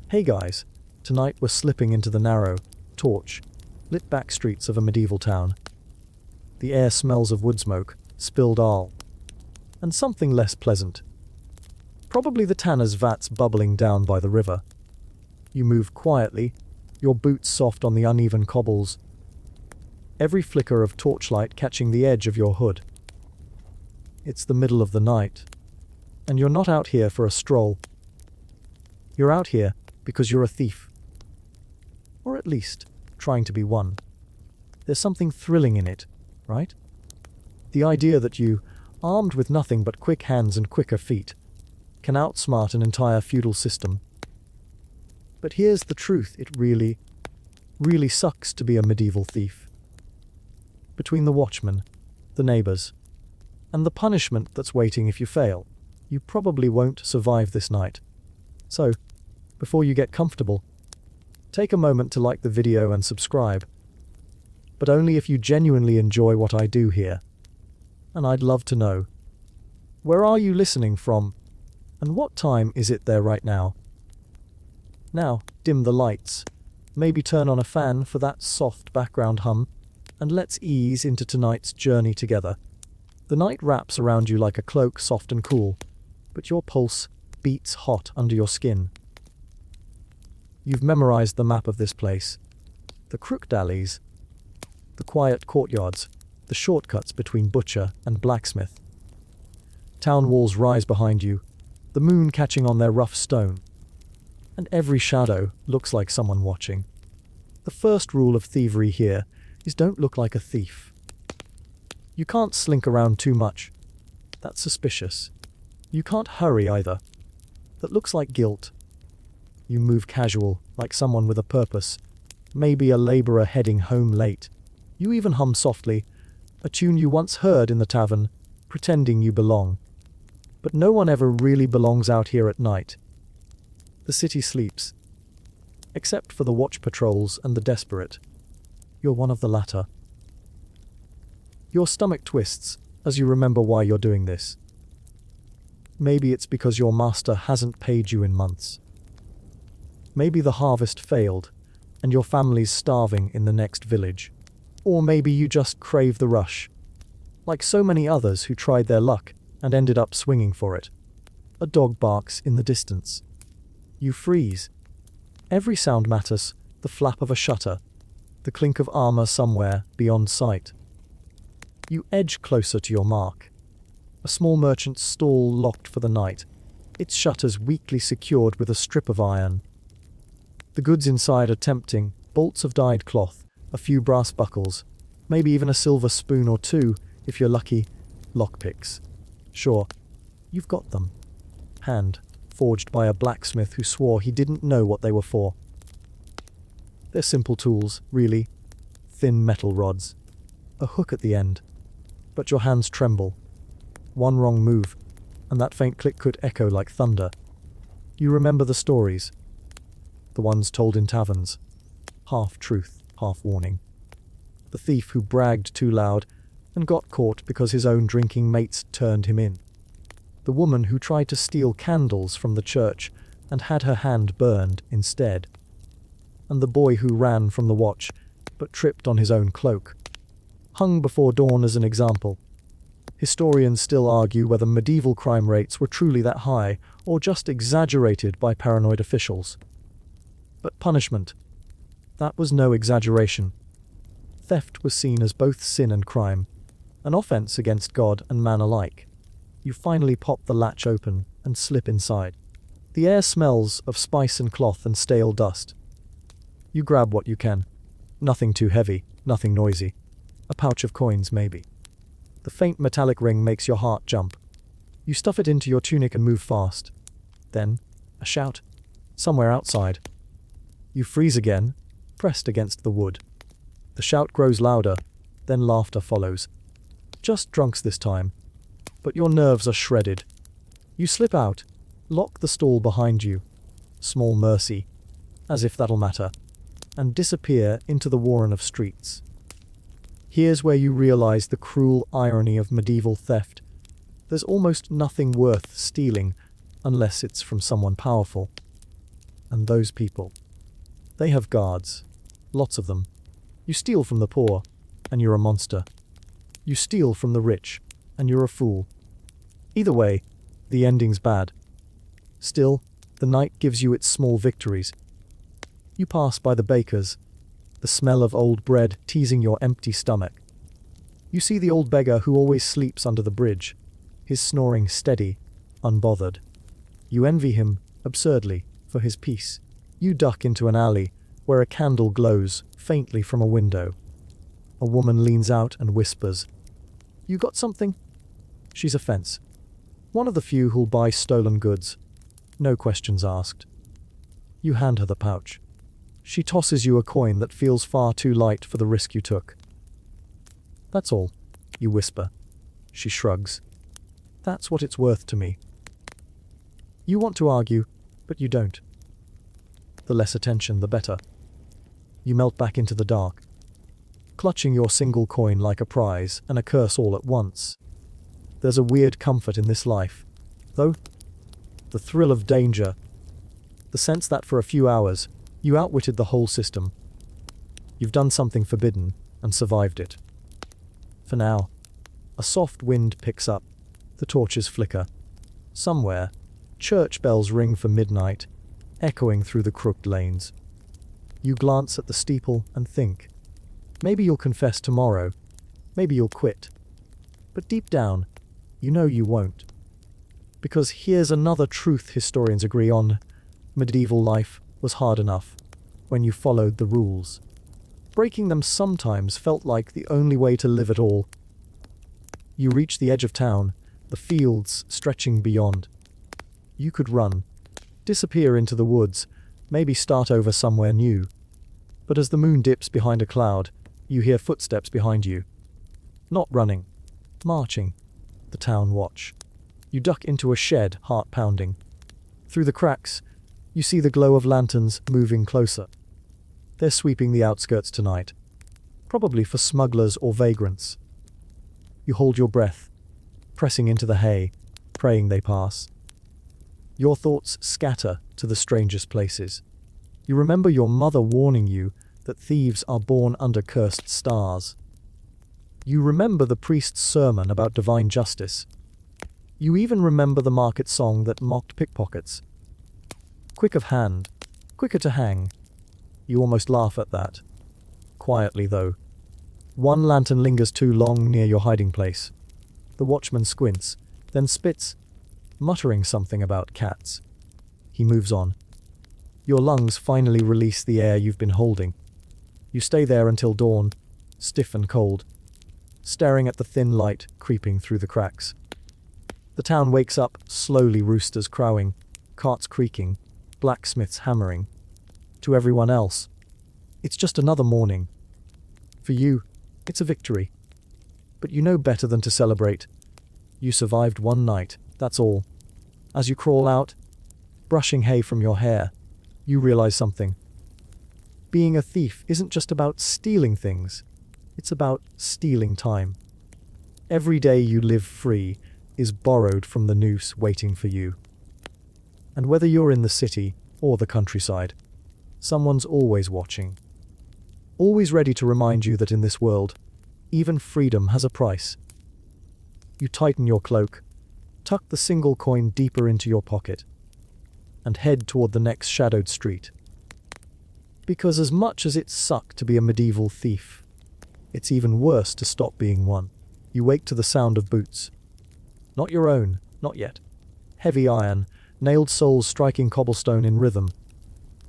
Hey guys, tonight we're slipping into the narrow, torch, lit back streets of a medieval town. The air smells of wood smoke, spilled ale, and something less pleasant. Probably the tanner's vats bubbling down by the river. You move quietly, your boots soft on the uneven cobbles, every flicker of torchlight catching the edge of your hood. It's the middle of the night, and you're not out here for a stroll. You're out here because you're a thief. Or at least, trying to be one. There's something thrilling in it, right? The idea that you, armed with nothing but quick hands and quicker feet, can outsmart an entire feudal system. But here's the truth, it really sucks to be a medieval thief. Between the watchmen, the neighbors, and the punishment that's waiting if you fail, you probably won't survive this night. So, before you get comfortable, take a moment to like the video and subscribe. But only if you genuinely enjoy what I do here. And I'd love to know, where are you listening from? And what time is it there right now? Now, dim the lights. Maybe turn on a fan for that soft background hum, and let's ease into tonight's journey together. The night wraps around you like a cloak, soft and cool, but your pulse beats hot under your skin. You've memorized the map of this place. The crooked alleys, the quiet courtyards, the shortcuts between butcher and blacksmith. Town walls rise behind you, the moon catching on their rough stone, and every shadow looks like someone watching. The first rule of thievery here is don't look like a thief. You can't slink around too much. That's suspicious. You can't hurry either. That looks like guilt. You move casual, like someone with a purpose, maybe a laborer heading home late. You even hum softly, a tune you once heard in the tavern, pretending you belong. But no one ever really belongs out here at night. The city sleeps. Except for the watch patrols and the desperate. You're one of the latter. Your stomach twists as you remember why you're doing this. Maybe it's because your master hasn't paid you in months. Maybe the harvest failed, and your family's starving in the next village. Or maybe you just crave the rush, like so many others who tried their luck and ended up swinging for it. A dog barks in the distance. You freeze. Every sound matters, the flap of a shutter, the clink of armor somewhere beyond sight. You edge closer to your mark. A small merchant's stall locked for the night, its shutters weakly secured with a strip of iron. The goods inside are tempting, bolts of dyed cloth, a few brass buckles, maybe even a silver spoon or two, if you're lucky, lockpicks. Sure, you've got them. Hand, forged by a blacksmith who swore he didn't know what they were for. They're simple tools, really. Thin metal rods. A hook at the end. But your hands tremble. One wrong move, and that faint click could echo like thunder. You remember the stories. The ones told in taverns. Half truth, half warning. The thief who bragged too loud and got caught because his own drinking mates turned him in. The woman who tried to steal candles from the church and had her hand burned instead. And the boy who ran from the watch but tripped on his own cloak. Hung before dawn as an example. Historians still argue whether medieval crime rates were truly that high or just exaggerated by paranoid officials. But punishment, that was no exaggeration. Theft was seen as both sin and crime, an offense against God and man alike. You finally pop the latch open and slip inside. The air smells of spice and cloth and stale dust. You grab what you can. Nothing too heavy, nothing noisy. A pouch of coins, maybe. The faint metallic ring makes your heart jump. You stuff it into your tunic and move fast. Then, a shout. Somewhere outside. You freeze again, pressed against the wood. The shout grows louder, then laughter follows. Just drunks this time. But your nerves are shredded. You slip out, lock the stall behind you. Small mercy, as if that'll matter. And disappear into the warren of streets. Here's where you realize the cruel irony of medieval theft. There's almost nothing worth stealing unless it's from someone powerful. And those people. They have guards. Lots of them. You steal from the poor, and you're a monster. You steal from the rich, and you're a fool. Either way, the ending's bad. Still, the night gives you its small victories. You pass by the baker's, the smell of old bread teasing your empty stomach. You see the old beggar who always sleeps under the bridge, his snoring steady, unbothered. You envy him, absurdly, for his peace. You duck into an alley where a candle glows faintly from a window. A woman leans out and whispers, "You got something?" She's a fence. One of the few who'll buy stolen goods. No questions asked. You hand her the pouch. She tosses you a coin that feels far too light for the risk you took. "That's all," you whisper. She shrugs. "That's what it's worth to me." You want to argue, but you don't. The less attention, the better. You melt back into the dark, clutching your single coin like a prize and a curse all at once. There's a weird comfort in this life, though. The thrill of danger. The sense that for a few hours, you outwitted the whole system. You've done something forbidden and survived it. For now, a soft wind picks up. The torches flicker. Somewhere, church bells ring for midnight, echoing through the crooked lanes. You glance at the steeple and think, maybe you'll confess tomorrow, maybe you'll quit. But deep down, you know you won't. Because here's another truth historians agree on: medieval life was hard enough when you followed the rules. Breaking them sometimes felt like the only way to live at all. You reach the edge of town, the fields stretching beyond. You could run, disappear into the woods, maybe start over somewhere new. But as the moon dips behind a cloud, you hear footsteps behind you. Not running, marching. The town watch. You duck into a shed, heart pounding. Through the cracks, you see the glow of lanterns moving closer. They're sweeping the outskirts tonight, probably for smugglers or vagrants. You hold your breath, pressing into the hay, praying they pass. Your thoughts scatter to the strangest places. You remember your mother warning you that thieves are born under cursed stars. You remember the priest's sermon about divine justice. You even remember the market song that mocked pickpockets. Quick of hand, quicker to hang. You almost laugh at that. Quietly, though. One lantern lingers too long near your hiding place. The watchman squints, then spits, muttering something about cats. He moves on. Your lungs finally release the air you've been holding. You stay there until dawn, stiff and cold, staring at the thin light creeping through the cracks. The town wakes up, slowly, roosters crowing, carts creaking, blacksmiths hammering. To everyone else, it's just another morning. For you, it's a victory. But you know better than to celebrate. You survived one night, that's all. As you crawl out, brushing hay from your hair, you realize something. Being a thief isn't just about stealing things. It's about stealing time. Every day you live free is borrowed from the noose waiting for you. And whether you're in the city or the countryside, someone's always watching. Always ready to remind you that in this world, even freedom has a price. You tighten your cloak, tuck the single coin deeper into your pocket, and head toward the next shadowed street. Because as much as it sucked to be a medieval thief, it's even worse to stop being one. You wake to the sound of boots. Not your own, not yet. Heavy iron, nailed soles striking cobblestone in rhythm.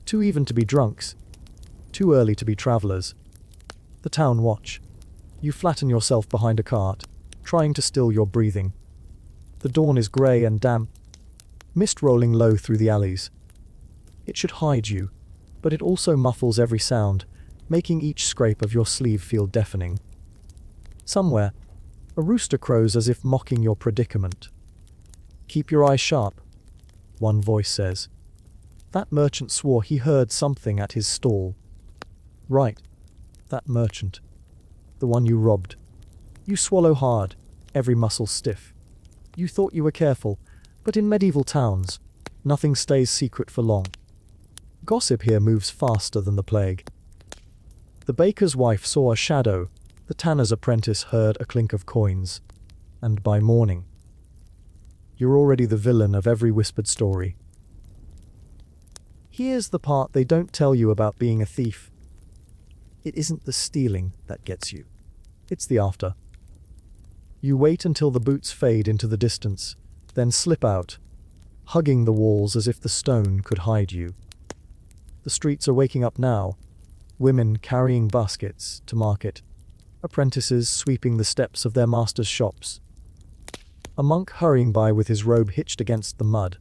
Too even to be drunks. Too early to be travelers. The town watch. You flatten yourself behind a cart, trying to still your breathing. The dawn is grey and damp, mist rolling low through the alleys. It should hide you, but it also muffles every sound, making each scrape of your sleeve feel deafening. Somewhere, a rooster crows as if mocking your predicament. "Keep your eyes sharp," one voice says. That merchant swore he heard something at his stall. Right, that merchant. The one you robbed. You swallow hard, every muscle stiff. You thought you were careful, but in medieval towns, nothing stays secret for long. gossip here moves faster than the plague. The baker's wife saw a shadow, the tanner's apprentice heard a clink of coins, and by morning, you're already the villain of every whispered story. Here's the part they don't tell you about being a thief. It isn't the stealing that gets you. It's the after. You wait until the boots fade into the distance, then slip out, hugging the walls as if the stone could hide you. The streets are waking up now, women carrying baskets to market, apprentices sweeping the steps of their masters' shops, a monk hurrying by with his robe hitched against the mud.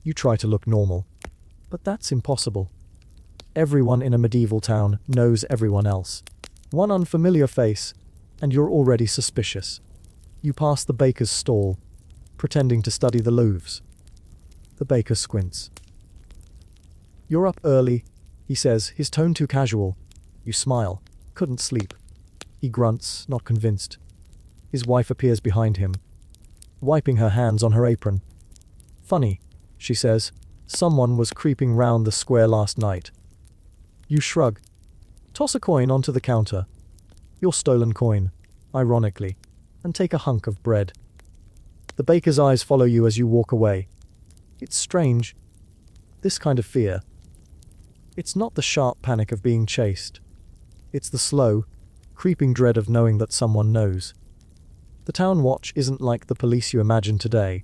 You try to look normal, but that's impossible. Everyone in a medieval town knows everyone else. One unfamiliar face, and you're already suspicious. You pass the baker's stall, pretending to study the loaves. The baker squints. "You're up early," he says, his tone too casual. You smile. "Couldn't sleep." He grunts, not convinced. His wife appears behind him, wiping her hands on her apron. "Funny," she says. "Someone was creeping round the square last night." You shrug. Toss a coin onto the counter. Your stolen coin, ironically, and take a hunk of bread. The baker's eyes follow you as you walk away. It's strange. This kind of fear. It's not the sharp panic of being chased. It's the slow, creeping dread of knowing that someone knows. The town watch isn't like the police you imagine today.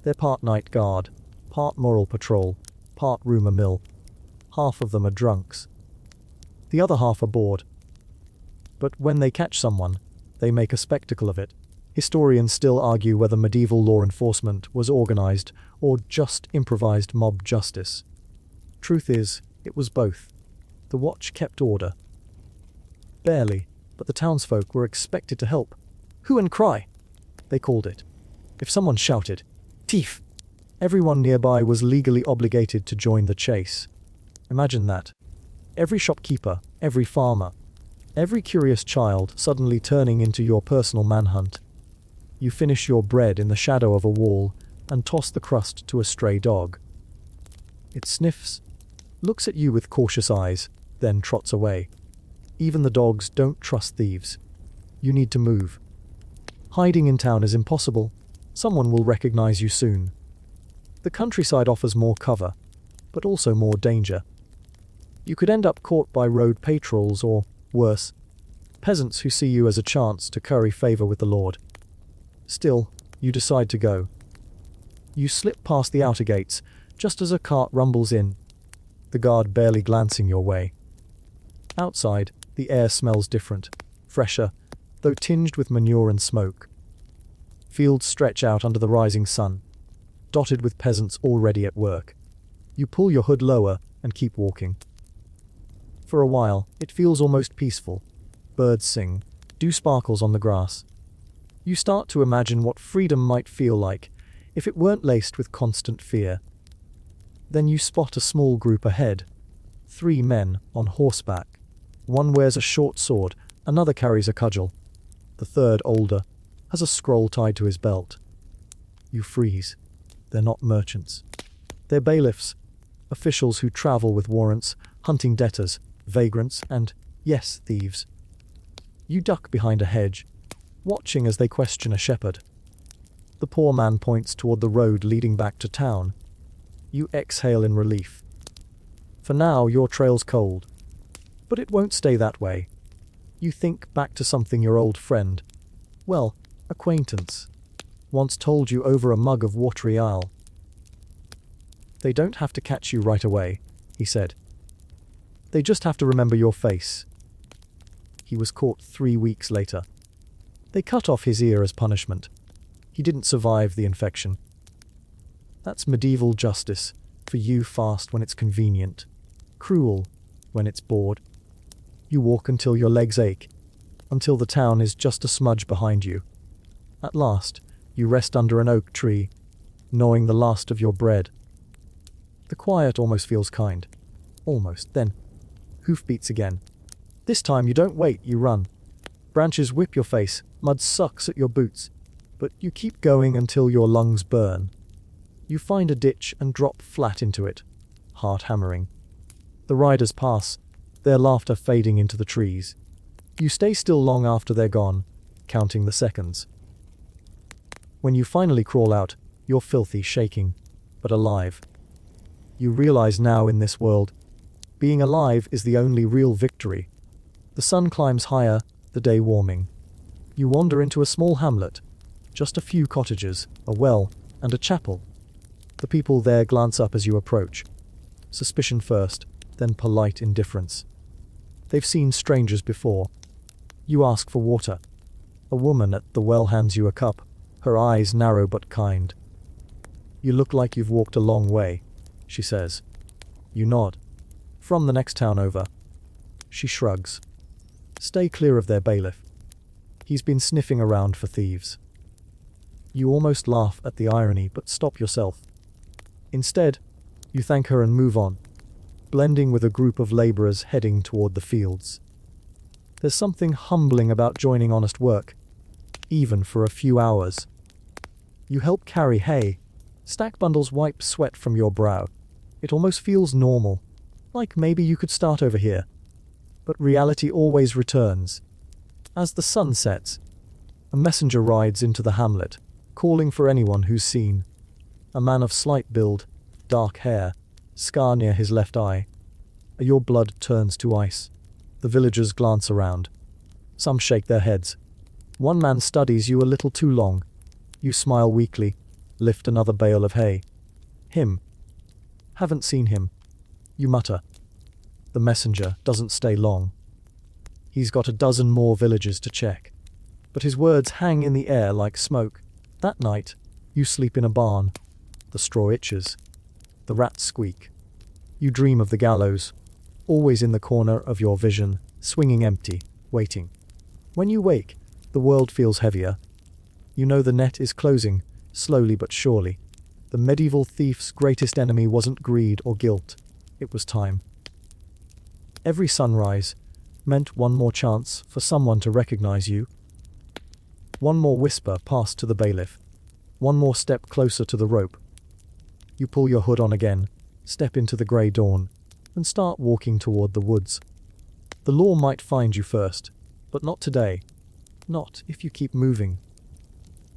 They're part night guard, part moral patrol, part rumor mill. Half of them are drunks. The other half are bored. But when they catch someone, they make a spectacle of it. Historians still argue whether medieval law enforcement was organized or just improvised mob justice. Truth is, it was both. The watch kept order. Barely, but the townsfolk were expected to help. "Hue and cry," they called it. If someone shouted, "Thief," everyone nearby was legally obligated to join the chase. Imagine that. Every shopkeeper, every farmer, every curious child suddenly turning into your personal manhunt. You finish your bread in the shadow of a wall and toss the crust to a stray dog. It sniffs, looks at you with cautious eyes, then trots away. Even the dogs don't trust thieves. You need to move. Hiding in town is impossible. Someone will recognize you soon. The countryside offers more cover, but also more danger. You could end up caught by road patrols or, worse, peasants who see you as a chance to curry favor with the Lord. Still, you decide to go. You slip past the outer gates, just as a cart rumbles in, the guard barely glancing your way. Outside, the air smells different, fresher, though tinged with manure and smoke. Fields stretch out under the rising sun, dotted with peasants already at work. You pull your hood lower and keep walking. For a while, it feels almost peaceful. Birds sing, dew sparkles on the grass. You start to imagine what freedom might feel like if it weren't laced with constant fear. Then you spot a small group ahead. 3 men on horseback. One wears a short sword, another carries a cudgel. The third, older, has a scroll tied to his belt. You freeze. They're not merchants. They're bailiffs, officials who travel with warrants, hunting debtors, vagrants, and, yes, thieves. You duck behind a hedge, watching as they question a shepherd. The poor man points toward the road leading back to town. You exhale in relief. For now, your trail's cold. But it won't stay that way. You think back to something your old friend, well, acquaintance, once told you over a mug of watery ale. "They don't have to catch you right away," he said. "They just have to remember your face." He was caught 3 weeks later. They cut off his ear as punishment. He didn't survive the infection. That's medieval justice, for you fast when it's convenient, cruel when it's bored. You walk until your legs ache, until the town is just a smudge behind you. At last, you rest under an oak tree, gnawing the last of your bread. The quiet almost feels kind. Almost. Then, hoofbeats again. This time you don't wait, you run. Branches whip your face, mud sucks at your boots, but you keep going until your lungs burn. You find a ditch and drop flat into it. heart hammering. The riders pass, their laughter fading into the trees. You stay still long after they're gone, counting the seconds. When you finally crawl out, you're filthy, shaking, but alive. You realize now in this world, being alive is the only real victory. The sun climbs higher, the day warming. You wander into a small hamlet, just a few cottages, a well, and a chapel. The people there glance up as you approach. Suspicion first, then polite indifference. They've seen strangers before. You ask for water. A woman at the well hands you a cup, her eyes narrow but kind. "You look like you've walked a long way," she says. You nod. "From the next town over." She shrugs. "Stay clear of their bailiff. He's been sniffing around for thieves." You almost laugh at the irony but stop yourself. Instead, you thank her and move on, blending with a group of laborers heading toward the fields. There's something humbling about joining honest work, even for a few hours. You help carry hay. Stack bundles wipe sweat from your brow. It almost feels normal, like maybe you could start over here. But reality always returns. As the sun sets, a messenger rides into the hamlet, calling for anyone who's seen. A man of slight build, dark hair, scar near his left eye. Your blood turns to ice. The villagers glance around. Some shake their heads. One man studies you a little too long. You smile weakly, lift another bale of hay. "Him. Haven't seen him," you mutter. The messenger doesn't stay long. He's got a dozen more villages to check. But his words hang in the air like smoke. That night, you sleep in a barn. The straw itches. The rats squeak. You dream of the gallows, always in the corner of your vision, swinging empty, waiting. When you wake, the world feels heavier. You know the net is closing, slowly but surely. The medieval thief's greatest enemy wasn't greed or guilt. It was time. Every sunrise meant one more chance for someone to recognize you. One more whisper passed to the bailiff. One more step closer to the rope. You pull your hood on again, step into the grey dawn, and start walking toward the woods. The law might find you first, but not today. Not if you keep moving.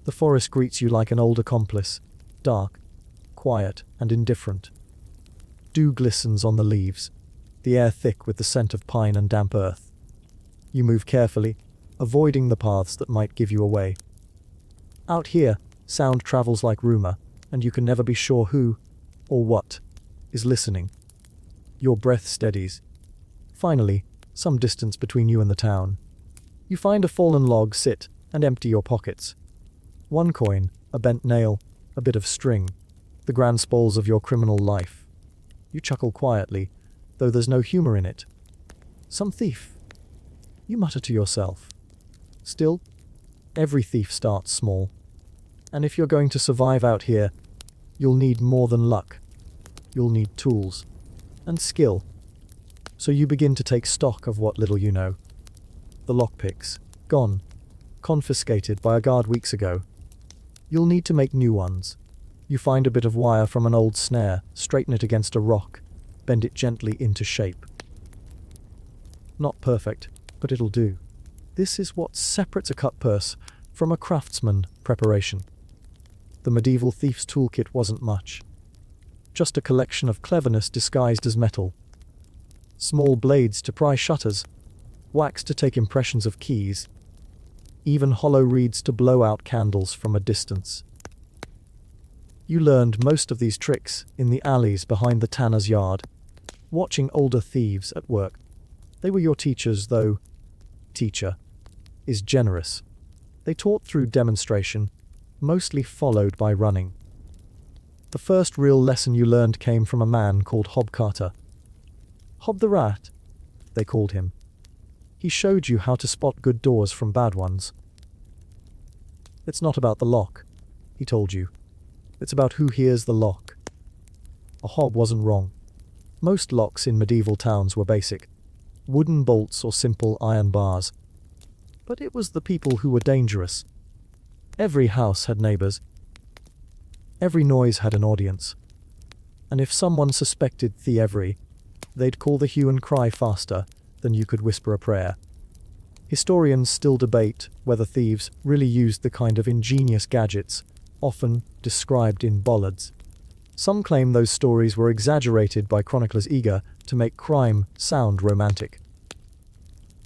The forest greets you like an old accomplice, dark, quiet, and indifferent. Dew glistens on the leaves, the air thick with the scent of pine and damp earth. You move carefully, avoiding the paths that might give you away. Out here, sound travels like rumor, and you can never be sure who, or what, is listening. Your breath steadies. Finally, some distance between you and the town. You find a fallen log, sit, and empty your pockets. One coin, a bent nail, a bit of string, the grand spoils of your criminal life. You chuckle quietly, though there's no humor in it. Some thief, you mutter to yourself. Still, every thief starts small. And if you're going to survive out here, you'll need more than luck. You'll need tools and skill. So you begin to take stock of what little you know. The lockpicks, gone, confiscated by a guard weeks ago. You'll need to make new ones. You find a bit of wire from an old snare, straighten it against a rock, bend it gently into shape. Not perfect, but it'll do. This is what separates a cut purse from a craftsman preparation. The medieval thief's toolkit wasn't much. Just a collection of cleverness disguised as metal. Small blades to pry shutters, wax to take impressions of keys, even hollow reeds to blow out candles from a distance. You learned most of these tricks in the alleys behind the tanner's yard, watching older thieves at work. They were your teachers, though teacher is generous. They taught through demonstration, mostly followed by running. The first real lesson you learned came from a man called Hob Carter. Hob the Rat, they called him. He showed you how to spot good doors from bad ones. It's not about the lock, he told you. It's about who hears the lock. A hob wasn't wrong. Most locks in medieval towns were basic, wooden bolts or simple iron bars. But it was the people who were dangerous. Every house had neighbors. Every noise had an audience. and if someone suspected thievery, they'd call the hue and cry faster than you could whisper a prayer. Historians still debate whether thieves really used the kind of ingenious gadgets often described in ballads. Some claim those stories were exaggerated by chroniclers eager to make crime sound romantic.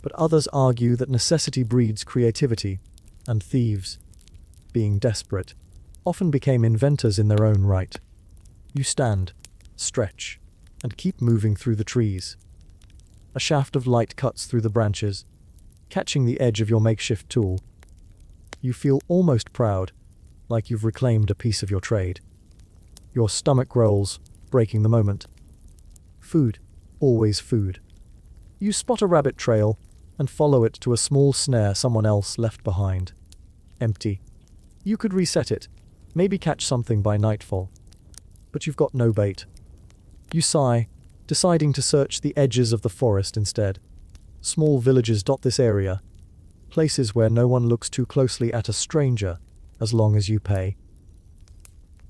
But others argue that necessity breeds creativity, and thieves, being desperate, often became inventors in their own right. You stand, stretch, and keep moving through the trees. A shaft of light cuts through the branches, catching the edge of your makeshift tool. You feel almost proud, like you've reclaimed a piece of your trade. Your stomach growls, breaking the moment. Food, always food. You spot a rabbit trail and follow it to a small snare someone else left behind. Empty. You could reset it, maybe catch something by nightfall. But you've got no bait. You sigh, deciding to search the edges of the forest instead. Small villages dot this area, places where no one looks too closely at a stranger, as long as you pay.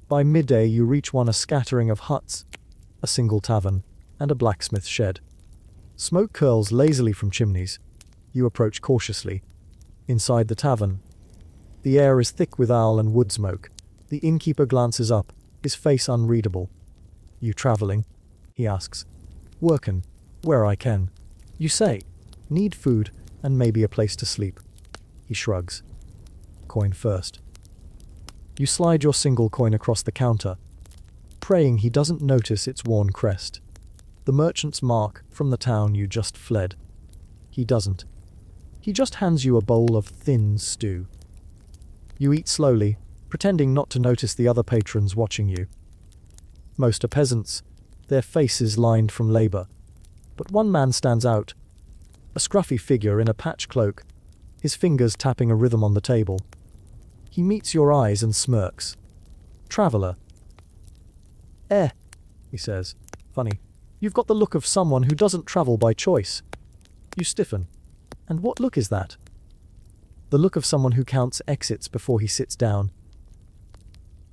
By midday you reach a scattering of huts, a single tavern, and a blacksmith shed. Smoke curls lazily from chimneys. You approach cautiously. Inside the tavern, the air is thick with owl and wood smoke. The innkeeper glances up, his face unreadable. "You travelling?" he asks. "Workin', where I can." You say, "Need food, and maybe a place to sleep." He shrugs. "Coin first." You slide your single coin across the counter, praying he doesn't notice its worn crest. The merchant's mark from the town you just fled. He doesn't. He just hands you a bowl of thin stew. You eat slowly, pretending not to notice the other patrons watching you. Most are peasants, their faces lined from labor. But one man stands out, a scruffy figure in a patch cloak, his fingers tapping a rhythm on the table. He meets your eyes and smirks. "Traveller." He says. "Funny. You've got the look of someone who doesn't travel by choice." You stiffen. "And what look is that?" "The look of someone who counts exits before he sits down."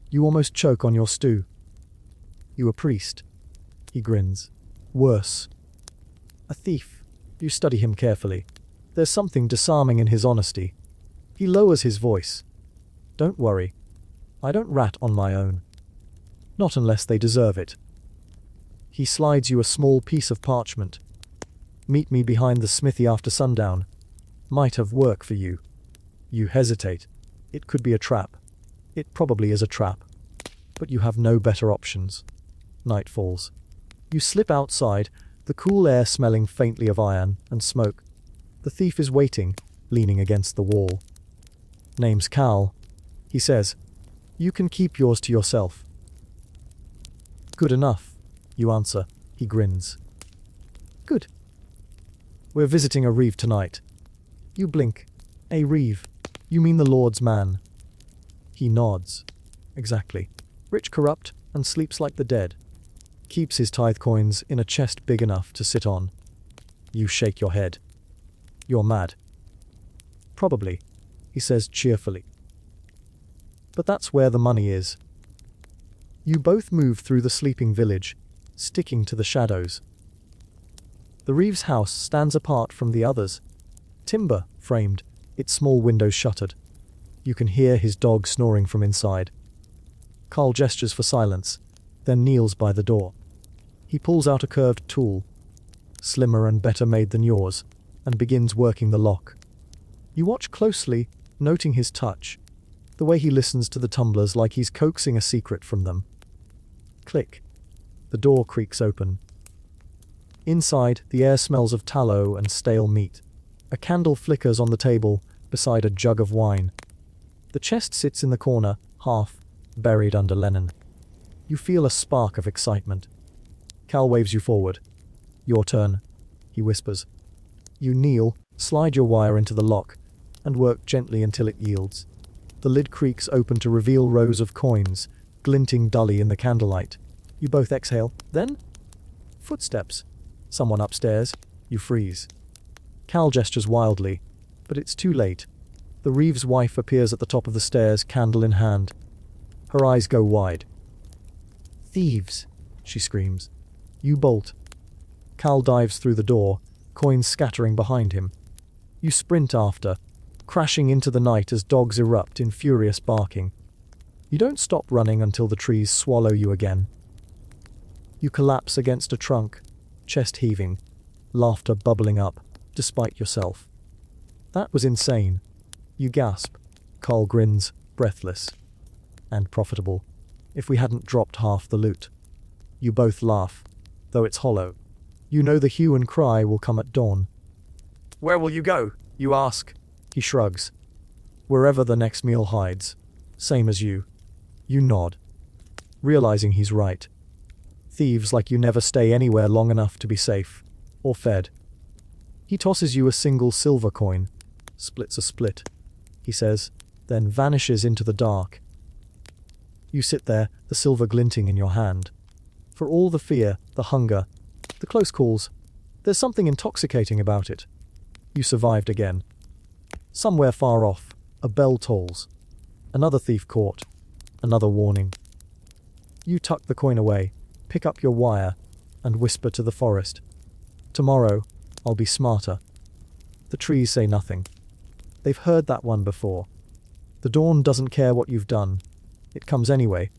You almost choke on your stew. "You a priest?" He grins. "Worse." "A thief." You study him carefully. There's something disarming in his honesty. He lowers his voice. "Don't worry. I don't rat on my own. Not unless they deserve it." He slides you a small piece of parchment. "Meet me behind the smithy after sundown. Might have work for you." You hesitate. It could be a trap. It probably is a trap. But you have no better options. Night falls. You slip outside, the cool air smelling faintly of iron and smoke. The thief is waiting, leaning against the wall. "Name's Cal," he says. "You can keep yours to yourself." "Good enough," you answer. He grins. "Good. We're visiting a reeve tonight." You blink. "A reeve? You mean the Lord's man?" He nods. "Exactly. Rich, corrupt, and sleeps like the dead. Keeps his tithe coins in a chest big enough to sit on." You shake your head. "You're mad." "Probably," he says cheerfully. "But that's where the money is." You both move through the sleeping village, sticking to the shadows. The reeve's house stands apart from the others. Timber framed, its small windows shuttered. You can hear his dog snoring from inside. Carl gestures for silence, then kneels by the door. He pulls out a curved tool, slimmer and better made than yours, and begins working the lock. You watch closely, noting his touch, the way he listens to the tumblers like he's coaxing a secret from them. Click. The door creaks open. Inside, the air smells of tallow and stale meat. A candle flickers on the table beside a jug of wine. The chest sits in the corner, half buried under linen. You feel a spark of excitement. Cal waves you forward. "Your turn," he whispers. You kneel, slide your wire into the lock, and work gently until it yields. The lid creaks open to reveal rows of coins, glinting dully in the candlelight. You both exhale. Then? Footsteps. Someone upstairs. You freeze. Cal gestures wildly, but it's too late. The reeve's wife appears at the top of the stairs, candle in hand. Her eyes go wide. "Thieves," she screams. You bolt. Cal dives through the door, coins scattering behind him. You sprint after, crashing into the night as dogs erupt in furious barking. You don't stop running until the trees swallow you again. You collapse against a trunk, chest heaving, laughter bubbling up, despite yourself. That was insane. You gasp. Carl grins, breathless. And profitable. If we hadn't dropped half the loot. You both laugh, though it's hollow. You know the hue and cry will come at dawn. Where will you go? You ask. He shrugs. Wherever the next meal hides. Same as you. You nod, realizing he's right. Thieves like you never stay anywhere long enough to be safe, or fed. He tosses you a single silver coin. Splits a split, he says, then vanishes into the dark. You sit there, the silver glinting in your hand. For all the fear, the hunger, the close calls, there's something intoxicating about it. You survived again. Somewhere far off, a bell tolls. Another thief caught. Another warning. You tuck the coin away, pick up your wire, and whisper to the forest. Tomorrow, I'll be smarter. The trees say nothing. They've heard that one before. The dawn doesn't care what you've done. It comes anyway,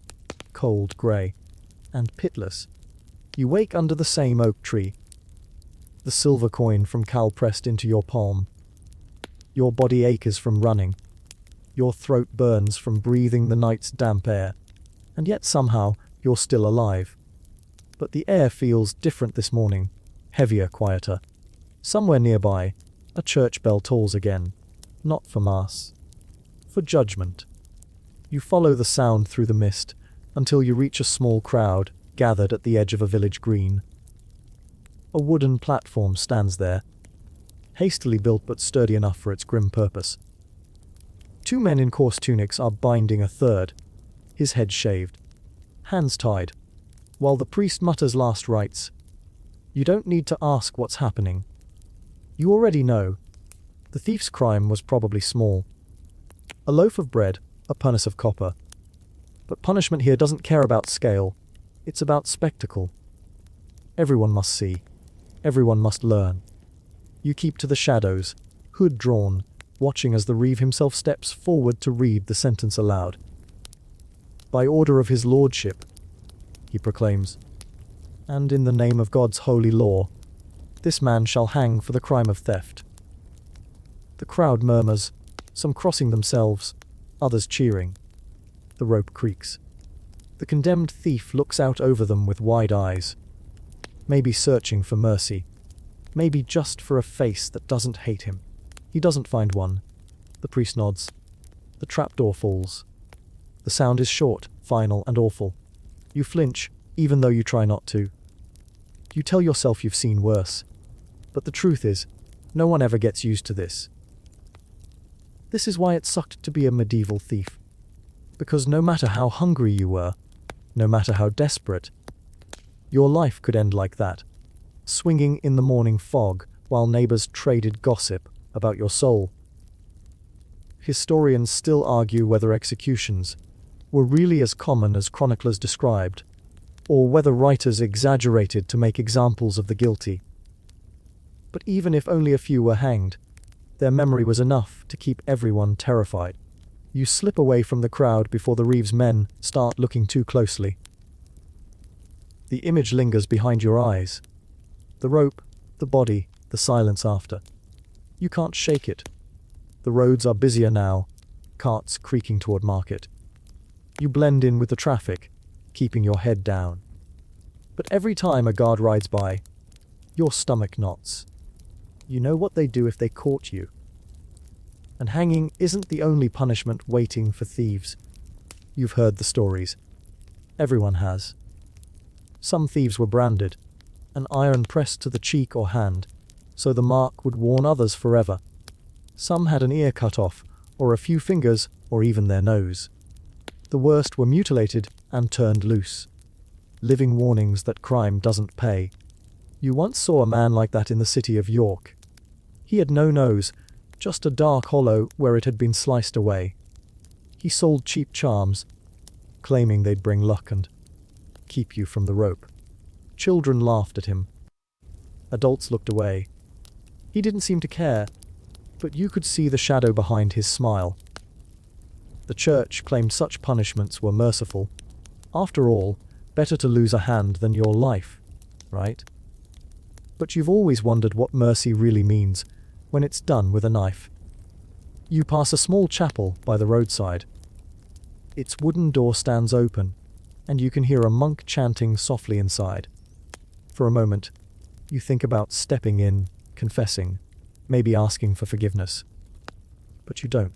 cold, grey, and pitless. You wake under the same oak tree. The silver coin from Cal pressed into your palm. Your body aches from running. Your throat burns from breathing the night's damp air. And yet somehow, you're still alive. But the air feels different this morning. Heavier, quieter. Somewhere nearby, a church bell tolls again. Not for mass. For judgment. You follow the sound through the mist until you reach a small crowd gathered at the edge of a village green. A wooden platform stands there, hastily built but sturdy enough for its grim purpose. Two men in coarse tunics are binding a third, his head shaved, hands tied, while the priest mutters last rites. You don't need to ask what's happening. You already know. The thief's crime was probably small. A loaf of bread, a punnis of copper. But punishment here doesn't care about scale. It's about spectacle. Everyone must see. Everyone must learn. You keep to the shadows, hood drawn, watching as the reeve himself steps forward to read the sentence aloud. By order of his lordship, he proclaims, and in the name of God's holy law, this man shall hang for the crime of theft. The crowd murmurs, some crossing themselves, others cheering. The rope creaks. The condemned thief looks out over them with wide eyes, maybe searching for mercy, maybe just for a face that doesn't hate him. He doesn't find one. The priest nods. The trapdoor falls. The sound is short, final, and awful. You flinch, even though you try not to. You tell yourself you've seen worse. But the truth is, no one ever gets used to this. This is why it sucked to be a medieval thief. Because no matter how hungry you were, no matter how desperate, your life could end like that, swinging in the morning fog while neighbors traded gossip about your soul. Historians still argue whether executions were really as common as chroniclers described, or whether writers exaggerated to make examples of the guilty. But even if only a few were hanged, their memory was enough to keep everyone terrified. You slip away from the crowd before the Reeves men start looking too closely. The image lingers behind your eyes. The rope, the body, the silence after. You can't shake it. The roads are busier now, carts creaking toward market. You blend in with the traffic, keeping your head down. But every time a guard rides by, your stomach knots. You know what they'd do if they caught you. And hanging isn't the only punishment waiting for thieves. You've heard the stories. Everyone has. Some thieves were branded, an iron pressed to the cheek or hand, so the mark would warn others forever. Some had an ear cut off, or a few fingers, or even their nose. The worst were mutilated and turned loose. Living warnings that crime doesn't pay. You once saw a man like that in the city of York. He had no nose, just a dark hollow where it had been sliced away. He sold cheap charms, claiming they'd bring luck and keep you from the rope. Children laughed at him. Adults looked away. He didn't seem to care, but you could see the shadow behind his smile. The church claimed such punishments were merciful. After all, better to lose a hand than your life, right? But you've always wondered what mercy really means when it's done with a knife. You pass a small chapel by the roadside. Its wooden door stands open, and you can hear a monk chanting softly inside. For a moment, you think about stepping in, confessing, maybe asking for forgiveness. But you don't,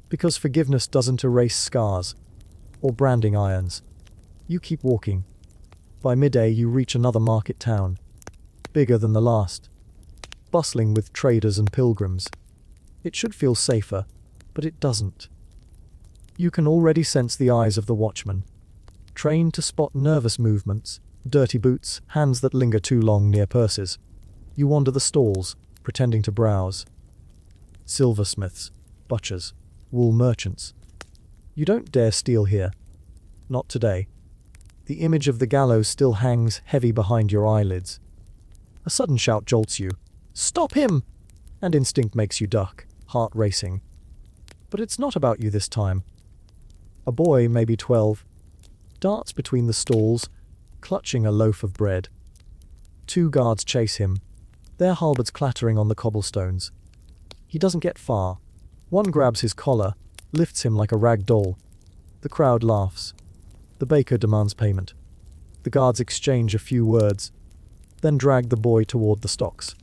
because forgiveness doesn't erase scars or branding irons. You keep walking. By midday you reach another market town, bigger than the last, bustling with traders and pilgrims. It should feel safer, but it doesn't. You can already sense the eyes of the watchman, trained to spot nervous movements, dirty boots, hands that linger too long near purses. You wander the stalls, pretending to browse. Silversmiths, butchers, wool merchants. You don't dare steal here. Not today. The image of the gallows still hangs heavy behind your eyelids. A sudden shout jolts you. "Stop him!" And instinct makes you duck, heart racing. But it's not about you this time. A boy, maybe 12, darts between the stalls, clutching a loaf of bread. 2 guards chase him, their halberds clattering on the cobblestones. He doesn't get far. One grabs his collar, lifts him like a rag doll. The crowd laughs. The baker demands payment. The guards exchange a few words, then drag the boy toward the stocks.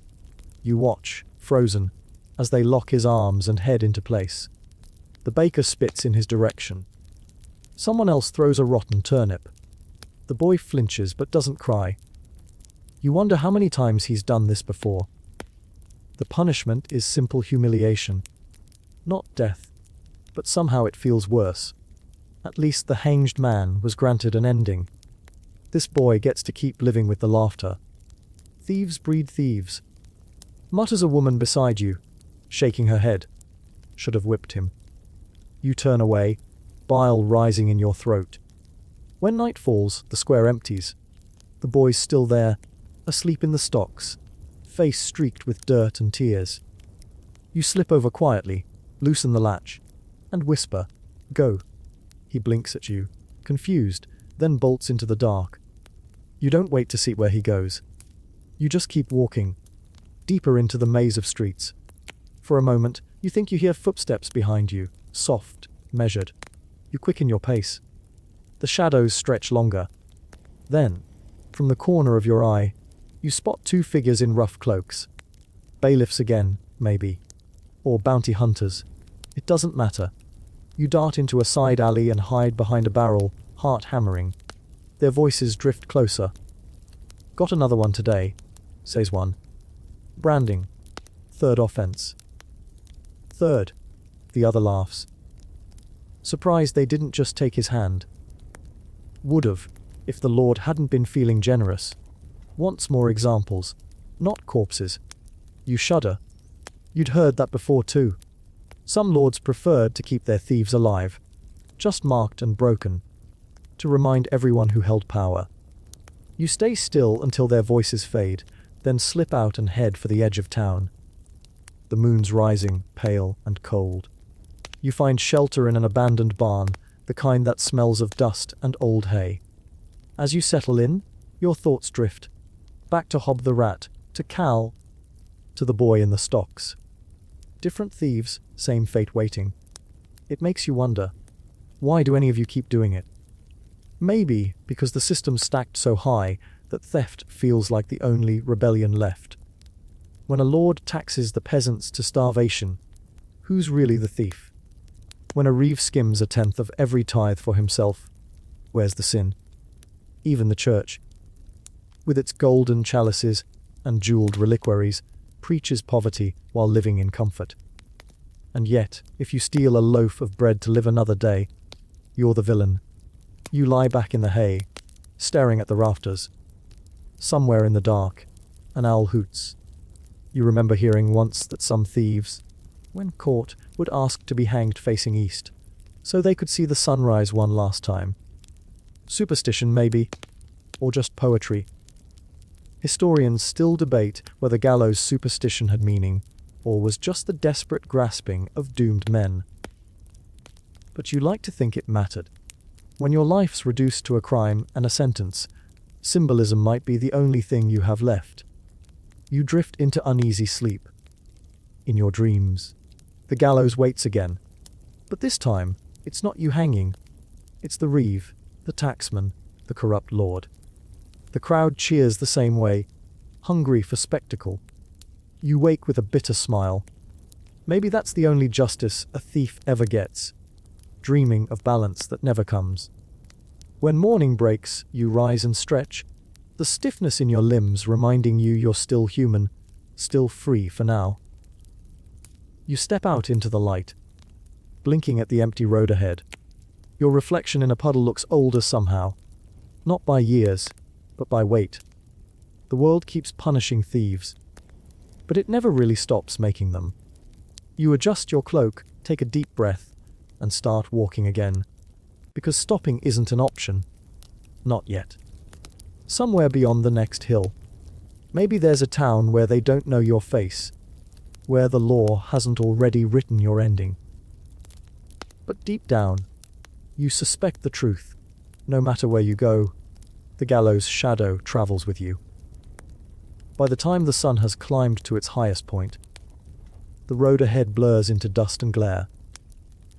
You watch, frozen, as they lock his arms and head into place. The baker spits in his direction. Someone else throws a rotten turnip. The boy flinches but doesn't cry. You wonder how many times he's done this before. The punishment is simple humiliation. Not death, but somehow it feels worse. At least the hanged man was granted an ending. This boy gets to keep living with the laughter. Thieves breed thieves, mutters a woman beside you, shaking her head. Should have whipped him. You turn away, bile rising in your throat. When night falls, the square empties. The boy's still there, asleep in the stocks, face streaked with dirt and tears. You slip over quietly, loosen the latch, and whisper, "Go." He blinks at you, confused, then bolts into the dark. You don't wait to see where he goes. You just keep walking, deeper into the maze of streets. For a moment, you think you hear footsteps behind you, soft, measured. You quicken your pace. The shadows stretch longer. Then, from the corner of your eye, you spot 2 figures in rough cloaks. Bailiffs again, maybe. Or bounty hunters. It doesn't matter. You dart into a side alley and hide behind a barrel, heart hammering. Their voices drift closer. "Got another one today," says one. "Branding. 3rd offense." "3rd," the other laughs. Surprised they didn't just take his hand. Would've, if the Lord hadn't been feeling generous. Wants more examples, not corpses. You shudder. You'd heard that before too. Some lords preferred to keep their thieves alive, just marked and broken, to remind everyone who held power. You stay still until their voices fade, then slip out and head for the edge of town. The moon's rising, pale and cold. You find shelter in an abandoned barn, the kind that smells of dust and old hay. As you settle in, your thoughts drift. Back to Hob the rat, to Cal, to the boy in the stocks. Different thieves, same fate waiting. It makes you wonder, why do any of you keep doing it? Maybe because the system's stacked so high that theft feels like the only rebellion left. When a lord taxes the peasants to starvation, who's really the thief? When a reeve skims 1/10 of every tithe for himself, where's the sin? Even the church, with its golden chalices and jeweled reliquaries, preaches poverty while living in comfort. And yet, if you steal a loaf of bread to live another day, you're the villain. You lie back in the hay, staring at the rafters. Somewhere in the dark, an owl hoots. You remember hearing once that some thieves, when caught, would ask to be hanged facing east, so they could see the sunrise one last time. Superstition, maybe, or just poetry. Historians still debate whether gallows superstition had meaning, or was just the desperate grasping of doomed men. But you like to think it mattered. When your life's reduced to a crime and a sentence, symbolism might be the only thing you have left. You drift into uneasy sleep. In your dreams, the gallows waits again. But this time, it's not you hanging. It's the reeve, the tacksman, the corrupt lord. The crowd cheers the same way, hungry for spectacle. You wake with a bitter smile. Maybe that's the only justice a thief ever gets, dreaming of balance that never comes. When morning breaks, you rise and stretch, the stiffness in your limbs reminding you you're still human, still free for now. You step out into the light, blinking at the empty road ahead. Your reflection in a puddle looks older somehow, not by years, but by weight. The world keeps punishing thieves, but it never really stops making them. You adjust your cloak, take a deep breath, and start walking again. Because stopping isn't an option. Not yet. Somewhere beyond the next hill. Maybe there's a town where they don't know your face, where the law hasn't already written your ending. But deep down, you suspect the truth. No matter where you go, the gallows' shadow travels with you. By the time the sun has climbed to its highest point, the road ahead blurs into dust and glare.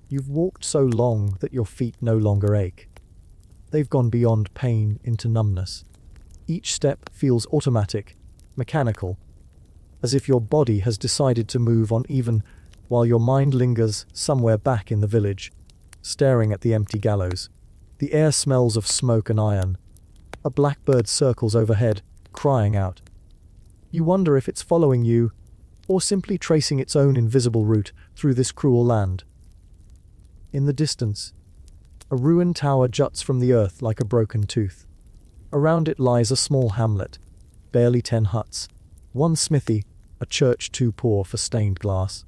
You've walked so long that your feet no longer ache. They've gone beyond pain into numbness. Each step feels automatic, mechanical, as if your body has decided to move on even while your mind lingers somewhere back in the village, staring at the empty gallows. The air smells of smoke and iron. A blackbird circles overhead, crying out. You wonder if it's following you, or simply tracing its own invisible route through this cruel land. In the distance, a ruined tower juts from the earth like a broken tooth. Around it lies a small hamlet, barely 10 huts, one smithy, a church too poor for stained glass.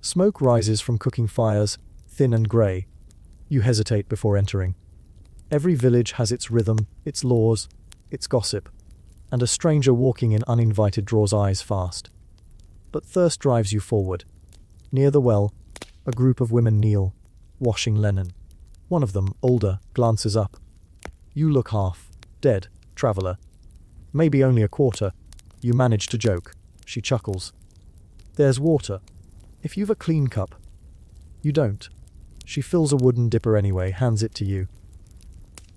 Smoke rises from cooking fires, thin and grey. You hesitate before entering. Every village has its rhythm, its laws, its gossip, and a stranger walking in uninvited draws eyes fast. But thirst drives you forward. Near the well, a group of women kneel, washing linen. One of them, older, glances up. You look half dead, traveller. Maybe only a quarter. You manage to joke. She chuckles. There's water. If you've a clean cup. You don't. She fills a wooden dipper anyway, hands it to you.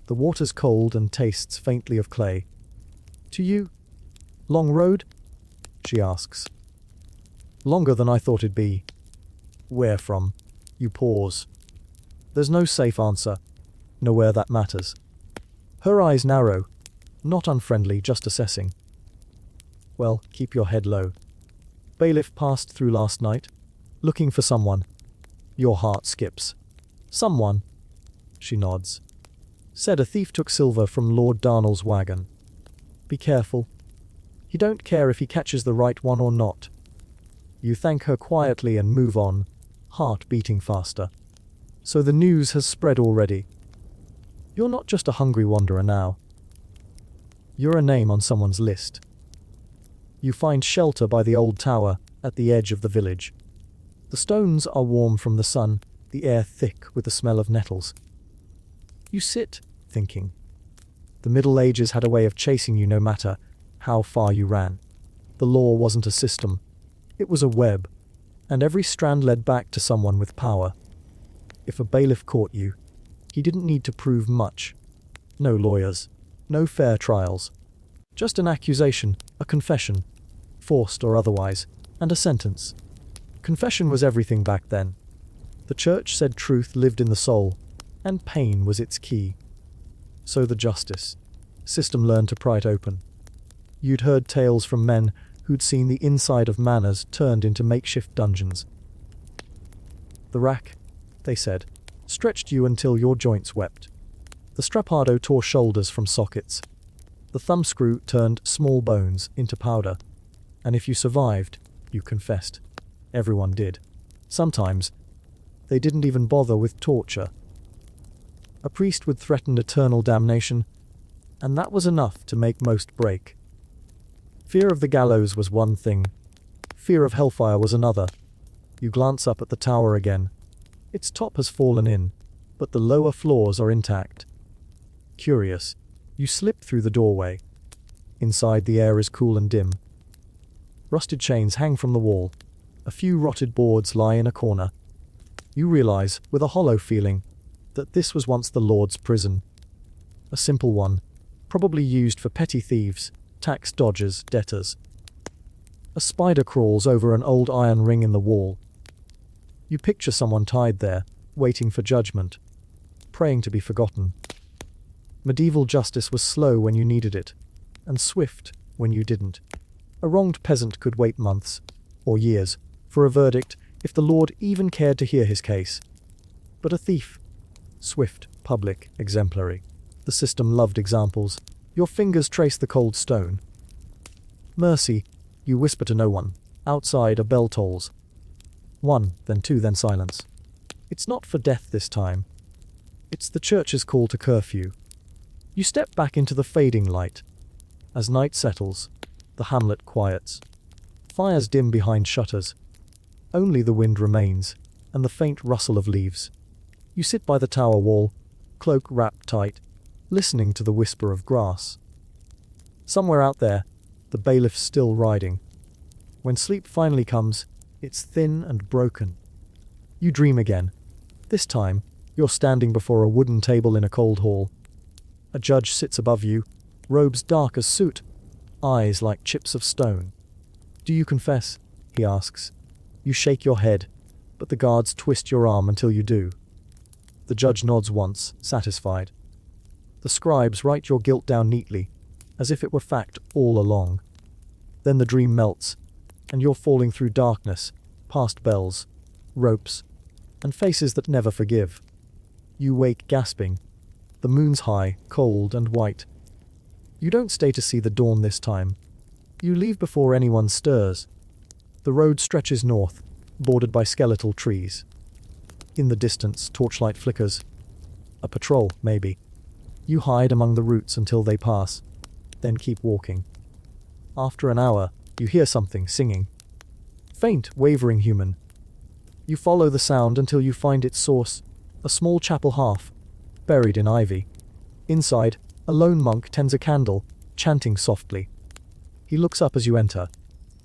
The water's cold and tastes faintly of clay. To you? Long road? She asks. Longer than I thought it'd be. Where from? You pause. There's no safe answer. Nowhere that matters. Her eyes narrow. Not unfriendly, just assessing. Well, keep your head low. Bailiff passed through last night, looking for someone. Your heart skips. Someone. She nods. Said a thief took silver from Lord Darnell's wagon. Be careful. He don't care if he catches the right one or not. You thank her quietly and move on, heart beating faster. So the news has spread already. You're not just a hungry wanderer now. You're a name on someone's list. You find shelter by the old tower at the edge of the village. The stones are warm from the sun, the air thick with the smell of nettles. You sit, thinking. The Middle Ages had a way of chasing you no matter how far you ran. The law wasn't a system. It was a web, and every strand led back to someone with power. If a bailiff caught you, he didn't need to prove much. No lawyers, no fair trials. Just an accusation, a confession, forced or otherwise, and a sentence. Confession was everything back then. The church said truth lived in the soul, and pain was its key. So the justice system learned to pry it open. You'd heard tales from men who'd seen the inside of manors turned into makeshift dungeons. The rack, they said, stretched you until your joints wept. The strappado tore shoulders from sockets. The thumbscrew turned small bones into powder. And if you survived, you confessed. Everyone did. Sometimes, they didn't even bother with torture. A priest would threaten eternal damnation, and that was enough to make most break. Fear of the gallows was one thing. Fear of hellfire was another. You glance up at the tower again. Its top has fallen in, but the lower floors are intact. Curious, you slip through the doorway. Inside, the air is cool and dim. Rusted chains hang from the wall. A few rotted boards lie in a corner. You realize, with a hollow feeling, that this was once the Lord's prison. A simple one, probably used for petty thieves, tax dodgers, debtors. A spider crawls over an old iron ring in the wall. You picture someone tied there, waiting for judgment, praying to be forgotten. Medieval justice was slow when you needed it, and swift when you didn't. A wronged peasant could wait months, or years, for a verdict if the Lord even cared to hear his case. But a thief, swift, public, exemplary. The system loved examples. Your fingers trace the cold stone. Mercy, you whisper to no one. Outside, a bell tolls. 1, then 2, then silence. It's not for death this time. It's the church's call to curfew. You step back into the fading light. As night settles, the hamlet quiets. Fires dim behind shutters. Only the wind remains, and the faint rustle of leaves. You sit by the tower wall, cloak wrapped tight, listening to the whisper of grass. Somewhere out there, the bailiff's still riding. When sleep finally comes, it's thin and broken. You dream again. This time, you're standing before a wooden table in a cold hall. A judge sits above you, robes dark as soot, eyes like chips of stone. Do you confess? He asks. You shake your head, but the guards twist your arm until you do. The judge nods once, satisfied. The scribes write your guilt down neatly, as if it were fact all along. Then the dream melts, and you're falling through darkness, past bells, ropes, and faces that never forgive. You wake gasping. The moon's high, cold and white. You don't stay to see the dawn this time. You leave before anyone stirs. The road stretches north, bordered by skeletal trees. In the distance, torchlight flickers. A patrol, maybe. You hide among the roots until they pass, then keep walking. After an hour, you hear something singing. Faint, wavering human. You follow the sound until you find its source, a small chapel half, buried in ivy. Inside, a lone monk tends a candle, chanting softly. He looks up as you enter.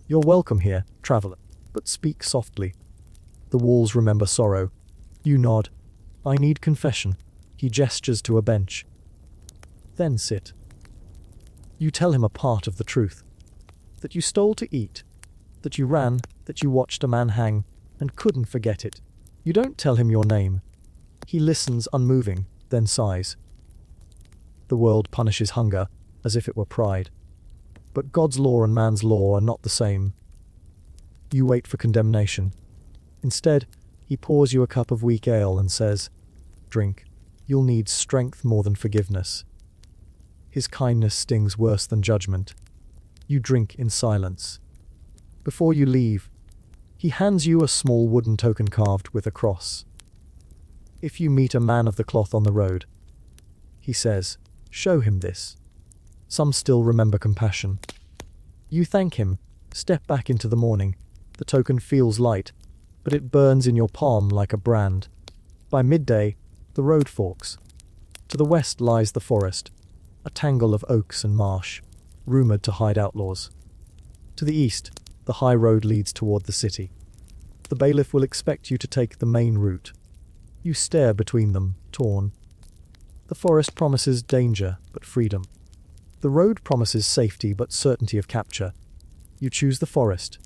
You're welcome here, traveler, but speak softly. The walls remember sorrow. You nod. I need confession. He gestures to a bench. Then sit. You tell him a part of the truth. That you stole to eat. That you ran. That you watched a man hang and couldn't forget it. You don't tell him your name. He listens unmoving, then sighs. The world punishes hunger as if it were pride. But God's law and man's law are not the same. You wait for condemnation. Instead, he pours you a cup of weak ale and says, "Drink. You'll need strength more than forgiveness." His kindness stings worse than judgment. You drink in silence. Before you leave, he hands you a small wooden token carved with a cross. If you meet a man of the cloth on the road, he says, show him this. Some still remember compassion. You thank him, step back into the morning. The token feels light, but it burns in your palm like a brand. By midday, the road forks. To the west lies the forest, a tangle of oaks and marsh, rumored to hide outlaws. To the east, the high road leads toward the city. The bailiff will expect you to take the main route. You stare between them, torn. The forest promises danger, but freedom. The road promises safety, but certainty of capture. You choose the forest.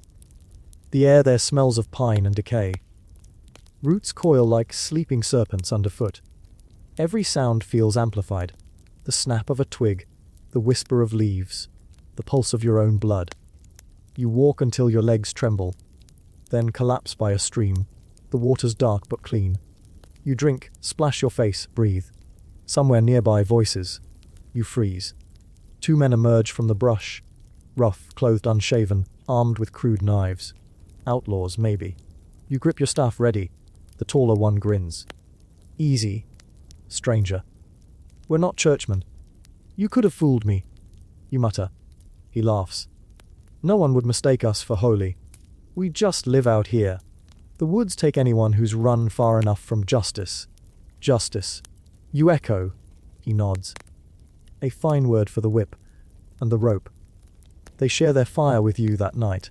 The air there smells of pine and decay. Roots coil like sleeping serpents underfoot. Every sound feels amplified. The snap of a twig, the whisper of leaves, the pulse of your own blood. You walk until your legs tremble, then collapse by a stream. The water's dark but clean. You drink, splash your face, breathe. Somewhere nearby, voices. You freeze. Two men emerge from the brush, rough, clothed unshaven, armed with crude knives. Outlaws, maybe. You grip your staff ready. The taller one grins. Easy, stranger. We're not churchmen. You could have fooled me. You mutter. He laughs. No one would mistake us for holy. We just live out here. The woods take anyone who's run far enough from justice. Justice. You echo. He nods. A fine word for the whip and the rope. They share their fire with you that night.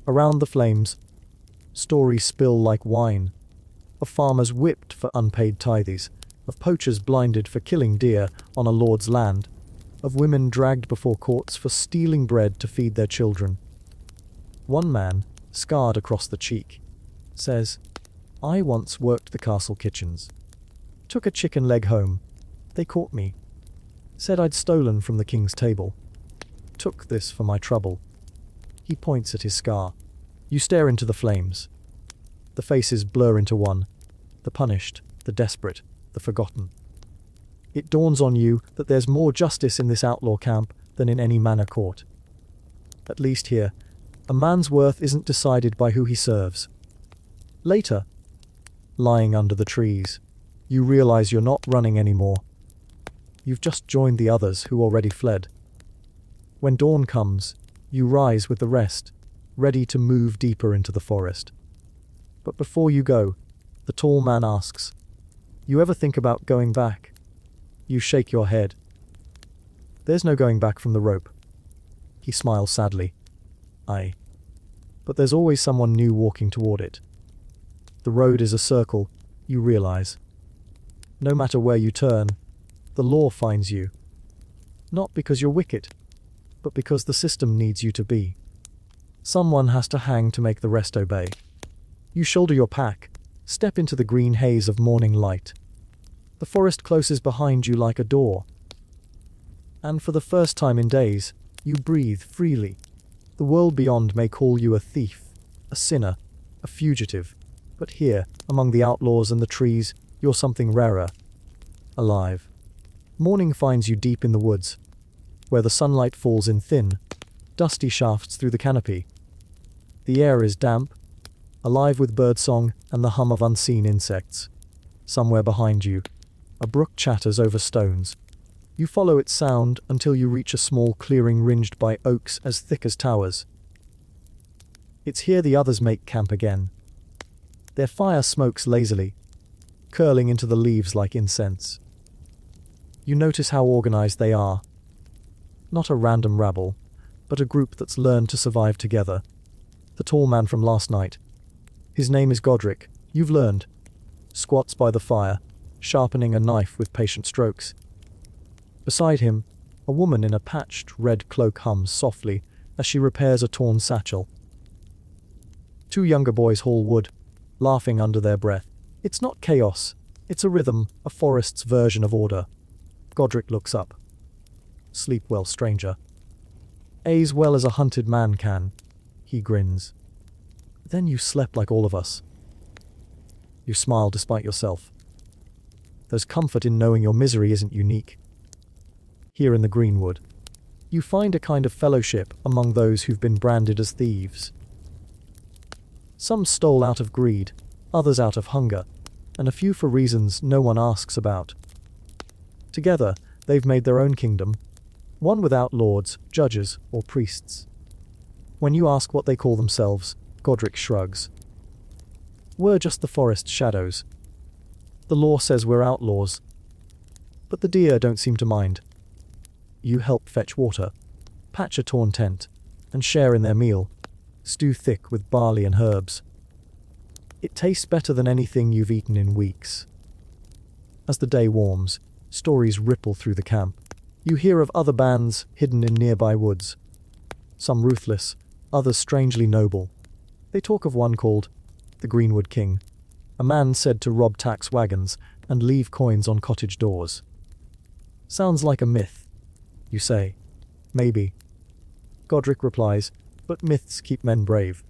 Around the flames, stories spill like wine. Of farmers whipped for unpaid tithes, of poachers blinded for killing deer on a lord's land, of women dragged before courts for stealing bread to feed their children. One man, scarred across the cheek, says, "I once worked the castle kitchens. Took a chicken leg home. They caught me. Said I'd stolen from the king's table. Took this for my trouble." He points at his scar. You stare into the flames. The faces blur into one. The punished, the desperate, the forgotten. It dawns on you that there's more justice in this outlaw camp than in any manor court. At least here, a man's worth isn't decided by who he serves. Later, lying under the trees, you realize you're not running anymore. You've just joined the others who already fled. When dawn comes, you rise with the rest, ready to move deeper into the forest. But before you go, the tall man asks, "You ever think about going back?" You shake your head. There's no going back from the rope. He smiles sadly. Aye. But there's always someone new walking toward it. The road is a circle, you realize. No matter where you turn, the law finds you. Not because you're wicked, but because the system needs you to be. Someone has to hang to make the rest obey. You shoulder your pack, step into the green haze of morning light. The forest closes behind you like a door. And for the first time in days, you breathe freely. The world beyond may call you a thief, a sinner, a fugitive. But here, among the outlaws and the trees, you're something rarer. Alive. Morning finds you deep in the woods, where the sunlight falls in thin, dusty shafts through the canopy. The air is damp, alive with birdsong and the hum of unseen insects. Somewhere behind you, a brook chatters over stones. You follow its sound until you reach a small clearing ringed by oaks as thick as towers. It's here the others make camp again. Their fire smokes lazily, curling into the leaves like incense. You notice how organized they are. Not a random rabble, but a group that's learned to survive together. The tall man from last night. His name is Godric, you've learned. Squats by the fire, sharpening a knife with patient strokes. Beside him, a woman in a patched red cloak hums softly as she repairs a torn satchel. Two younger boys haul wood, laughing under their breath. It's not chaos, it's a rhythm, a forest's version of order. Godric looks up. Sleep well, stranger. As well as a hunted man can. He grins. Then you slept like all of us. You smile despite yourself. There's comfort in knowing your misery isn't unique. Here in the greenwood, you find a kind of fellowship among those who've been branded as thieves. Some stole out of greed, others out of hunger, and a few for reasons no one asks about. Together, they've made their own kingdom, one without lords, judges, or priests. When you ask what they call themselves, Godric shrugs. We're just the forest shadows. The law says we're outlaws. But the deer don't seem to mind. You help fetch water, patch a torn tent, and share in their meal, stew thick with barley and herbs. It tastes better than anything you've eaten in weeks. As the day warms, stories ripple through the camp. You hear of other bands hidden in nearby woods. Some ruthless, others strangely noble. They talk of one called the Greenwood King, a man said to rob tax wagons and leave coins on cottage doors. Sounds like a myth, you say. Maybe. Godric replies, but myths keep men brave.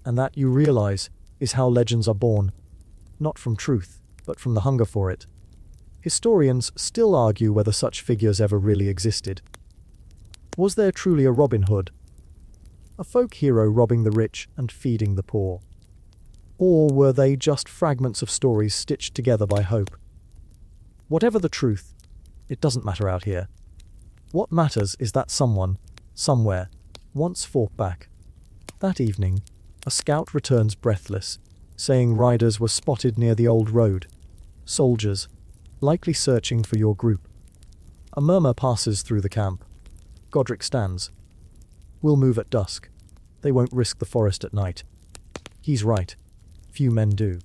And that, you realize, is how legends are born, not from truth, but from the hunger for it. Historians still argue whether such figures ever really existed. Was there truly a Robin Hood? A folk hero robbing the rich and feeding the poor? Or were they just fragments of stories stitched together by hope? Whatever the truth, it doesn't matter out here. What matters is that someone, somewhere, once fought back. That evening, a scout returns breathless, saying riders were spotted near the old road. Soldiers, likely searching for your group. A murmur passes through the camp. Godric stands. We'll move at dusk. They won't risk the forest at night. He's right. Few men do.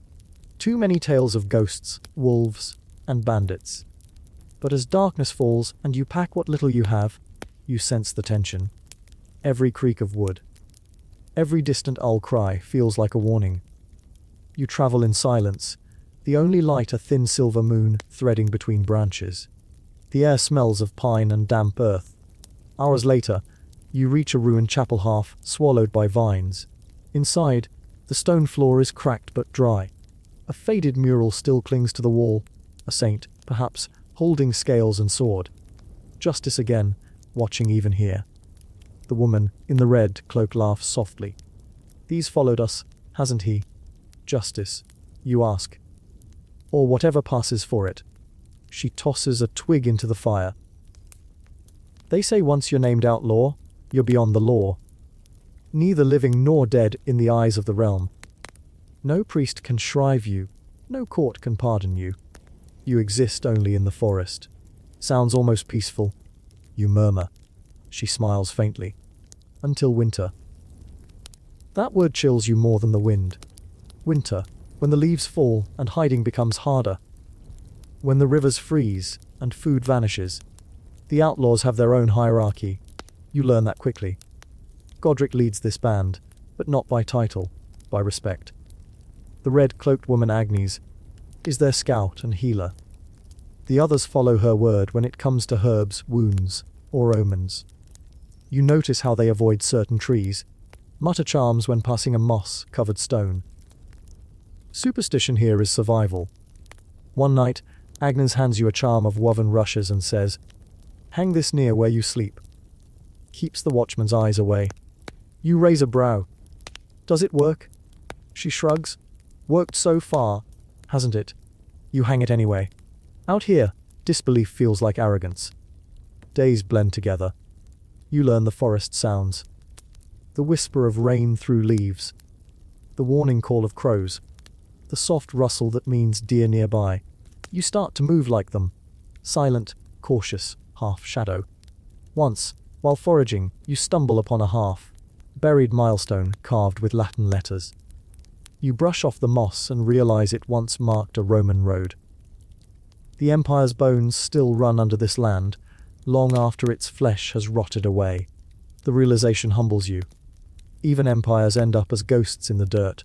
Too many tales of ghosts, wolves, and bandits. But as darkness falls and you pack what little you have, you sense the tension. Every creak of wood, every distant owl cry feels like a warning. You travel in silence, the only light a thin silver moon threading between branches. The air smells of pine and damp earth. Hours later, you reach a ruined chapel half swallowed by vines. Inside, the stone floor is cracked but dry. A faded mural still clings to the wall, a saint, perhaps, holding scales and sword. Justice again, watching even here. The woman in the red cloak laughs softly. He's followed us, hasn't he? Justice, you ask. Or whatever passes for it. She tosses a twig into the fire. They say once you're named outlaw, you're beyond the law. Neither living nor dead in the eyes of the realm. No priest can shrive you, no court can pardon you. You exist only in the forest. Sounds almost peaceful. You murmur. She smiles faintly. Until winter. That word chills you more than the wind. Winter, when the leaves fall and hiding becomes harder. When the rivers freeze and food vanishes. The outlaws have their own hierarchy. You learn that quickly. Godric leads this band, but not by title, by respect. The red-cloaked woman Agnes is their scout and healer. The others follow her word when it comes to herbs, wounds, or omens. You notice how they avoid certain trees, mutter charms when passing a moss-covered stone. Superstition here is survival. One night, Agnes hands you a charm of woven rushes and says, "Hang this near where you sleep." Keeps the watchman's eyes away. You raise a brow. Does it work? She shrugs. Worked so far, hasn't it? You hang it anyway. Out here, disbelief feels like arrogance. Days blend together. You learn the forest sounds. The whisper of rain through leaves. The warning call of crows. The soft rustle that means deer nearby. You start to move like them. Silent, cautious, half-shadow. Once, while foraging, you stumble upon a half-buried milestone carved with Latin letters. You brush off the moss and realize it once marked a Roman road. The Empire's bones still run under this land, long after its flesh has rotted away. The realization humbles you. Even empires end up as ghosts in the dirt.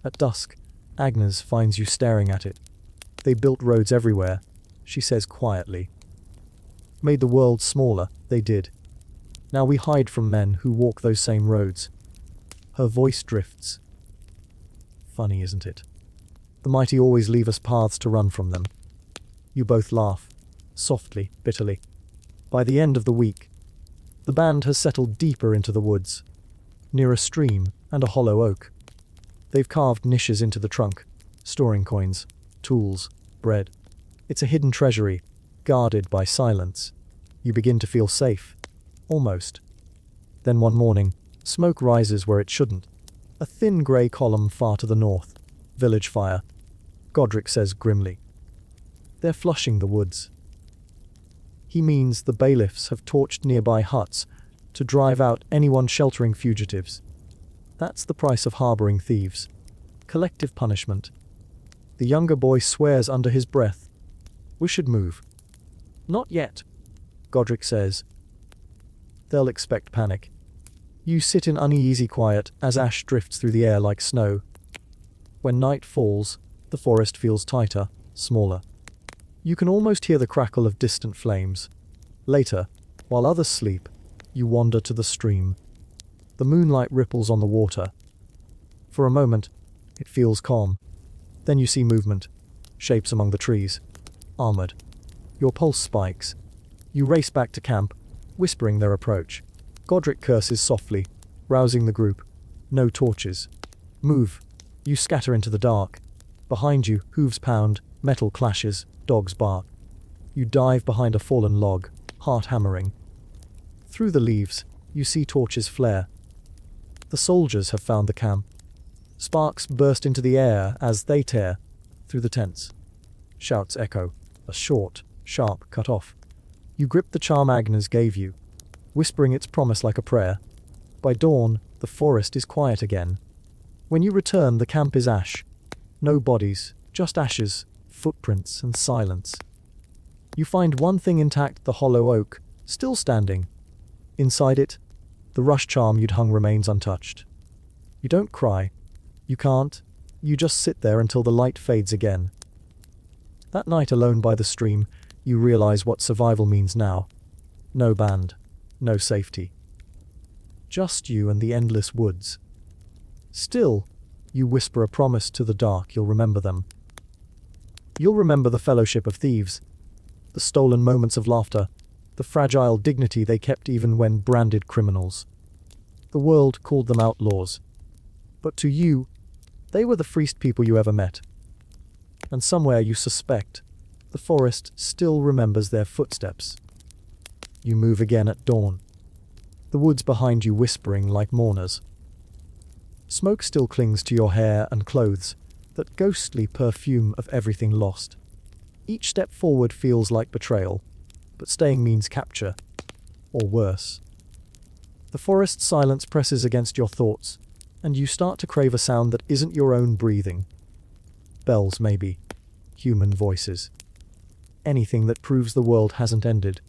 At dusk, Agnes finds you staring at it. They built roads everywhere, she says quietly. Made the world smaller, they did. Now we hide from men who walk those same roads. Her voice drifts. Funny, isn't it? The mighty always leave us paths to run from them. You both laugh, softly, bitterly. By the end of the week, the band has settled deeper into the woods, near a stream and a hollow oak. They've carved niches into the trunk, storing coins, tools, bread. It's a hidden treasury, guarded by silence. You begin to feel safe. Almost. Then one morning, smoke rises where it shouldn't. A thin grey column far to the north. Village fire. Godric says grimly. They're flushing the woods. He means the bailiffs have torched nearby huts to drive out anyone sheltering fugitives. That's the price of harbouring thieves. Collective punishment. The younger boy swears under his breath. We should move. Not yet, Godric says. They'll expect panic. You sit in uneasy quiet as ash drifts through the air like snow. When night falls, the forest feels tighter, smaller. You can almost hear the crackle of distant flames. Later, while others sleep, you wander to the stream. The moonlight ripples on the water. For a moment, it feels calm. Then you see movement, shapes among the trees. Armored. Your pulse spikes. You race back to camp, whispering their approach. Godric curses softly, rousing the group. No torches. Move. You scatter into the dark. Behind you, hooves pound, metal clashes, dogs bark. You dive behind a fallen log, heart hammering. Through the leaves, You see torches flare. The soldiers have found the camp. Sparks burst into the air as they tear through the tents. Shouts echo, a short, sharp cut-off. You grip the charm Agnes gave you, whispering its promise like a prayer. By dawn, the forest is quiet again. When you return, the camp is ash. No bodies, just ashes, footprints, and silence. You find one thing intact, the hollow oak, still standing. Inside it, the rush charm you'd hung remains untouched. You don't cry. You can't. You just sit there until the light fades again. That night alone by the stream, you realize what survival means now. No band, no safety. Just you and the endless woods. Still, you whisper a promise to the dark you'll remember them. You'll remember the fellowship of thieves, the stolen moments of laughter, the fragile dignity they kept even when branded criminals. The world called them outlaws. But to you, they were the freest people you ever met. And somewhere you suspect, the forest still remembers their footsteps. You move again at dawn. The woods behind you whispering like mourners. Smoke still clings to your hair and clothes, that ghostly perfume of everything lost. Each step forward feels like betrayal, but staying means capture, or worse. The forest silence presses against your thoughts, and you start to crave a sound that isn't your own breathing. Bells, maybe. Human voices. Anything that proves the world hasn't ended.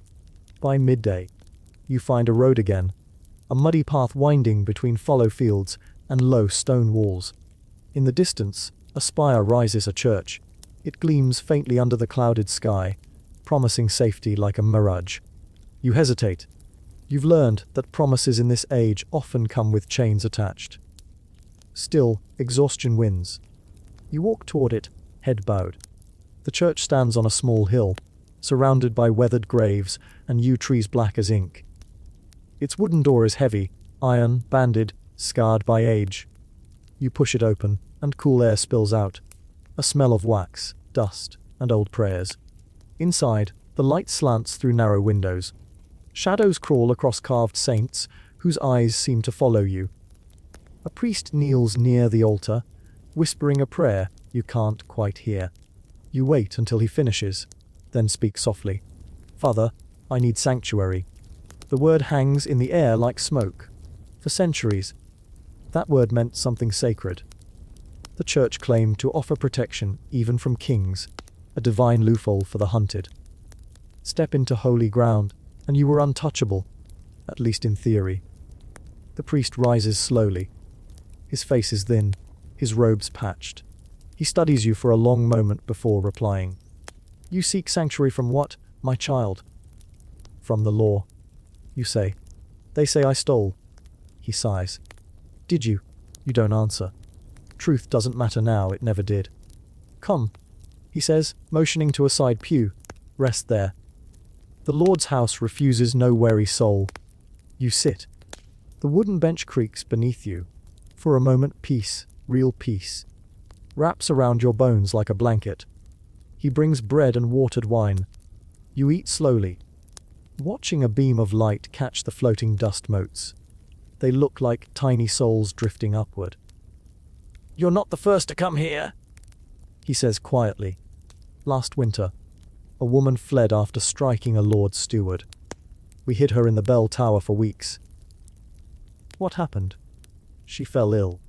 By midday, you find a road again, a muddy path winding between fallow fields and low stone walls. In the distance, a spire rises a church. It gleams faintly under the clouded sky, promising safety like a mirage. You hesitate. You've learned that promises in this age often come with chains attached. Still, exhaustion wins. You walk toward it, head bowed. The church stands on a small hill, surrounded by weathered graves and yew trees black as ink. Its wooden door is heavy, iron, banded, scarred by age. You push it open, and cool air spills out. A smell of wax, dust, and old prayers. Inside, the light slants through narrow windows. Shadows crawl across carved saints, whose eyes seem to follow you. A priest kneels near the altar, whispering a prayer you can't quite hear. You wait until he finishes, then speak softly. "Father, I need sanctuary." The word hangs in the air like smoke. For centuries, that word meant something sacred. The church claimed to offer protection even from kings, a divine loophole for the hunted. Step into holy ground, and you were untouchable, at least in theory. The priest rises slowly. His face is thin, his robes patched. He studies you for a long moment before replying. "You seek sanctuary from what, my child?" "From the law," you say. "They say I stole." He sighs. "Did you?" You don't answer. Truth doesn't matter now, it never did. "Come," he says, motioning to a side pew. "Rest there." The Lord's house refuses no wary soul. You sit. The wooden bench creaks beneath you. For a moment, peace, real peace, wraps around your bones like a blanket. He brings bread and watered wine. You eat slowly, watching a beam of light catch the floating dust motes. They look like tiny souls drifting upward. "You're not the first to come here," he says quietly. "Last winter, a woman fled after striking a Lord's steward. We hid her in the bell tower for weeks." "What happened?" "She fell ill.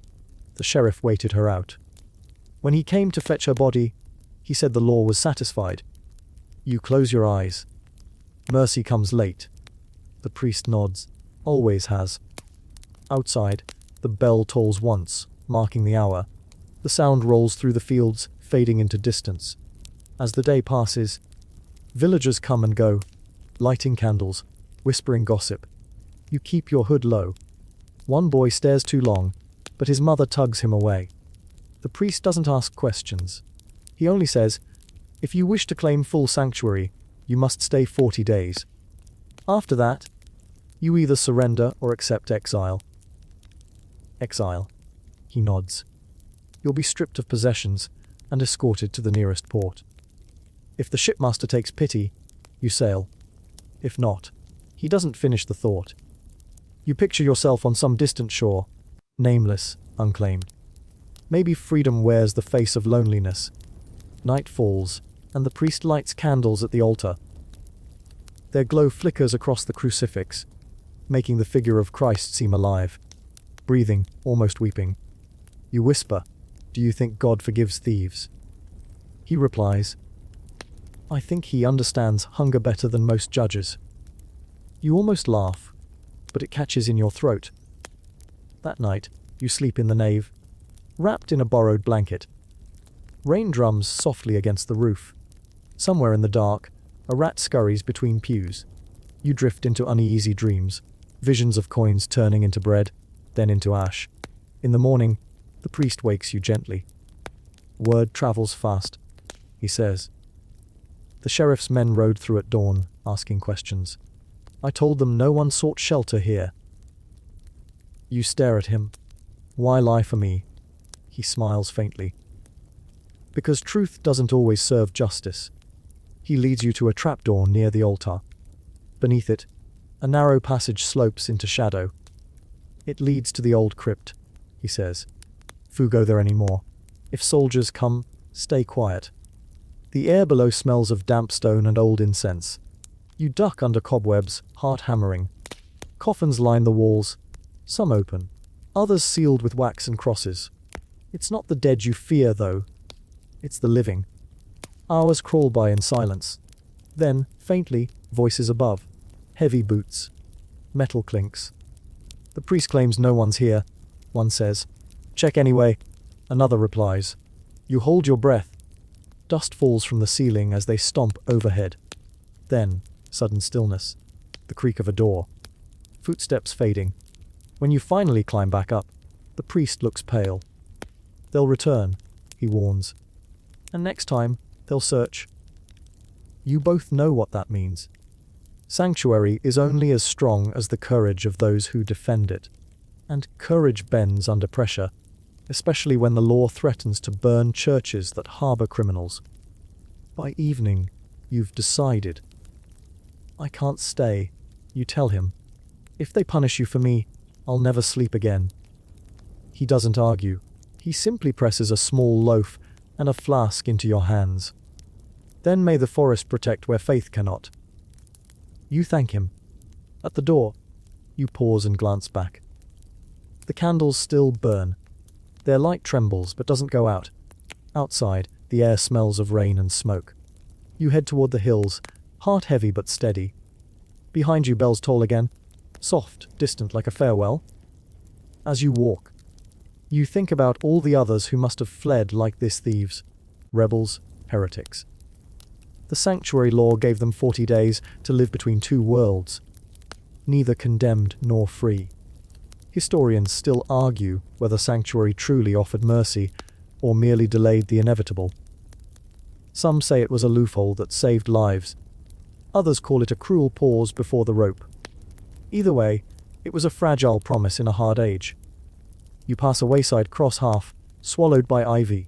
The sheriff waited her out. When he came to fetch her body, he said the law was satisfied." You close your eyes. Mercy comes late. The priest nods. Always has. Outside, the bell tolls once, marking the hour. The sound rolls through the fields, fading into distance. As the day passes, villagers come and go, lighting candles, whispering gossip. You keep your hood low. One boy stares too long, but his mother tugs him away. The priest doesn't ask questions. He only says, "If you wish to claim full sanctuary, you must stay 40 days. After that, you either surrender or accept exile." "Exile," he nods. "You'll be stripped of possessions and escorted to the nearest port. If the shipmaster takes pity, you sail. If not," he doesn't finish the thought. You picture yourself on some distant shore, nameless, unclaimed. Maybe freedom wears the face of loneliness. Night falls, and the priest lights candles at the altar. Their glow flickers across the crucifix, making the figure of Christ seem alive, breathing, almost weeping. You whisper, "Do you think God forgives thieves?" He replies, "I think he understands hunger better than most judges." You almost laugh, but it catches in your throat. That night, you sleep in the nave, wrapped in a borrowed blanket. Rain drums softly against the roof. Somewhere in the dark, a rat scurries between pews. You drift into uneasy dreams, visions of coins turning into bread, then into ash. In the morning, the priest wakes you gently. "Word travels fast," he says. "The sheriff's men rode through at dawn, asking questions. I told them no one sought shelter here." You stare at him. "Why lie for me?" He smiles faintly. "Because truth doesn't always serve justice." He leads you to a trapdoor near the altar. Beneath it, a narrow passage slopes into shadow. "It leads to the old crypt," he says. "Fu go there anymore. If soldiers come, stay quiet." The air below smells of damp stone and old incense. You duck under cobwebs, heart hammering. Coffins line the walls, some open, others sealed with wax and crosses. It's not the dead you fear, though. It's the living. Hours crawl by in silence. Then, faintly, voices above. Heavy boots. Metal clinks. "The priest claims no one's here," one says. "Check anyway," another replies. You hold your breath. Dust falls from the ceiling as they stomp overhead. Then, sudden stillness. The creak of a door. Footsteps fading. When you finally climb back up, the priest looks pale. "They'll return," he warns. "And next time, they'll search." You both know what that means. Sanctuary is only as strong as the courage of those who defend it. And courage bends under pressure, especially when the law threatens to burn churches that harbor criminals. By evening, you've decided. "I can't stay," you tell him. "If they punish you for me, I'll never sleep again." He doesn't argue. He simply presses a small loaf and a flask into your hands. "Then may the forest protect where faith cannot." You thank him. At the door, you pause and glance back. The candles still burn. Their light trembles but doesn't go out. Outside, the air smells of rain and smoke. You head toward the hills, heart heavy but steady. Behind you, bells toll again, soft, distant like a farewell. As you walk, you think about all the others who must have fled like this: thieves, rebels, heretics. The sanctuary law gave them 40 days to live between two worlds, neither condemned nor free. Historians still argue whether sanctuary truly offered mercy or merely delayed the inevitable. Some say it was a loophole that saved lives. Others call it a cruel pause before the rope. Either way, it was a fragile promise in a hard age. You pass a wayside cross half, swallowed by ivy.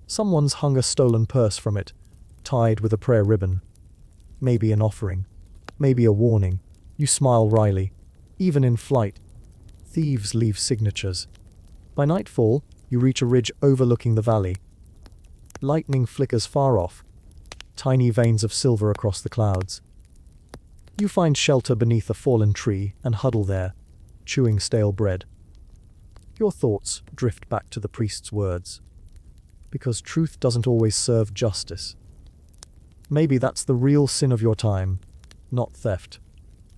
Someone's hung a stolen purse from it, tied with a prayer ribbon. Maybe an offering. Maybe a warning. You smile wryly. Even in flight, thieves leave signatures. By nightfall, you reach a ridge overlooking the valley. Lightning flickers far off, tiny veins of silver across the clouds. You find shelter beneath a fallen tree and huddle there, chewing stale bread. Your thoughts drift back to the priest's words. Because truth doesn't always serve justice. Maybe that's the real sin of your time, not theft,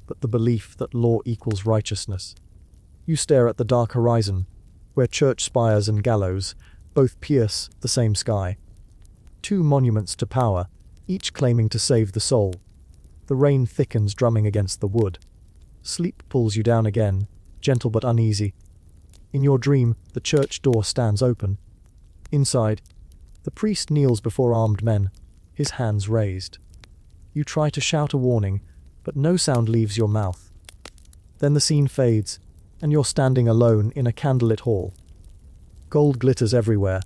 but the belief that law equals righteousness. You stare at the dark horizon, where church spires and gallows both pierce the same sky. Two monuments to power, each claiming to save the soul. The rain thickens, drumming against the wood. Sleep pulls you down again, gentle but uneasy. In your dream, the church door stands open. Inside, the priest kneels before armed men, his hands raised. You try to shout a warning, but no sound leaves your mouth. Then the scene fades, and you're standing alone in a candlelit hall. Gold glitters everywhere.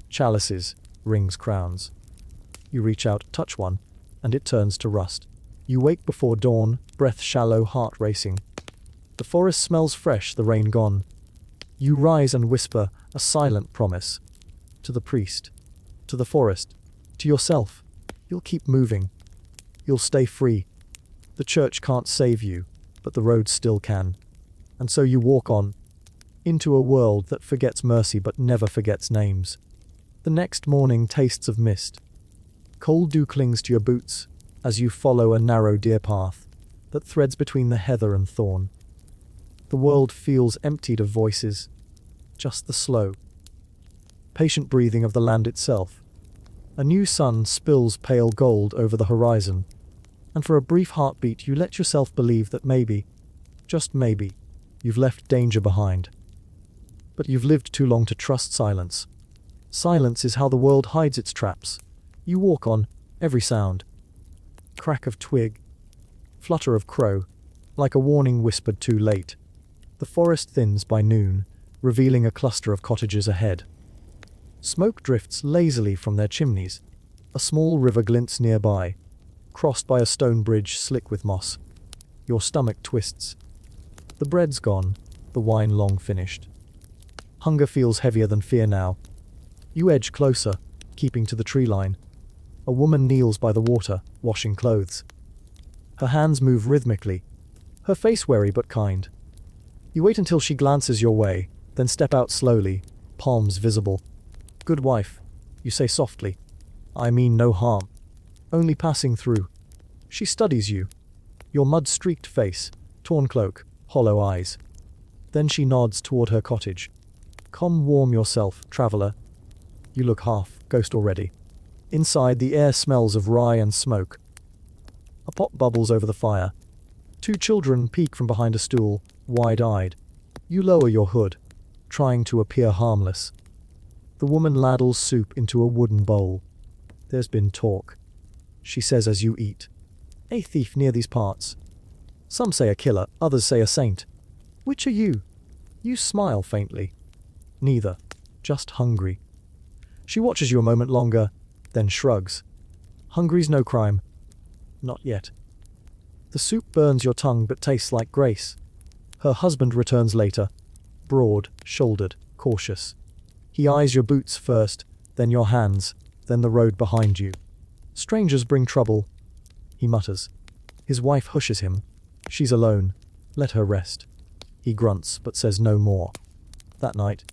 Chalices, rings, crowns. You reach out, touch one, and it turns to rust. You wake before dawn, breath shallow, heart racing. The forest smells fresh, the rain gone. You rise and whisper a silent promise. To the priest, to the forest, to yourself. You'll keep moving. You'll stay free. The church can't save you, but the road still can. And so you walk on, into a world that forgets mercy but never forgets names. The next morning tastes of mist. Cold dew clings to your boots as you follow a narrow deer path that threads between the heather and thorn. The world feels emptied of voices, just the slow, patient breathing of the land itself. A new sun spills pale gold over the horizon, and for a brief heartbeat you let yourself believe that maybe, just maybe, you've left danger behind. But you've lived too long to trust silence. Silence is how the world hides its traps. You walk on, every sound. Crack of twig, flutter of crow, like a warning whispered too late. The forest thins by noon, revealing a cluster of cottages ahead. Smoke drifts lazily from their chimneys. A small river glints nearby, crossed by a stone bridge slick with moss. Your stomach twists. The bread's gone, the wine long finished. Hunger feels heavier than fear now. You edge closer, keeping to the tree line. A woman kneels by the water, washing clothes. Her hands move rhythmically, her face wary but kind. You wait until she glances your way, then step out slowly, palms visible. "Good wife," you say softly. "I mean no harm. Only passing through." She studies you. Your mud-streaked face, torn cloak, hollow eyes. Then she nods toward her cottage. "Come warm yourself, traveler." You look half ghost already. Inside, the air smells of rye and smoke. A pot bubbles over the fire. Two children peek from behind a stool, wide-eyed. You lower your hood, trying to appear harmless. The woman ladles soup into a wooden bowl. "There's been talk," she says as you eat. "A thief near these parts. Some say a killer, others say a saint. Which are you?" You smile faintly. "Neither. Just hungry." She watches you a moment longer, then shrugs. "Hungry's no crime. Not yet." The soup burns your tongue but tastes like grace. Her husband returns later, broad-shouldered, cautious. He eyes your boots first, then your hands, then the road behind you. "Strangers bring trouble," he mutters. His wife hushes him. "She's alone. Let her rest." He grunts but says no more. That night,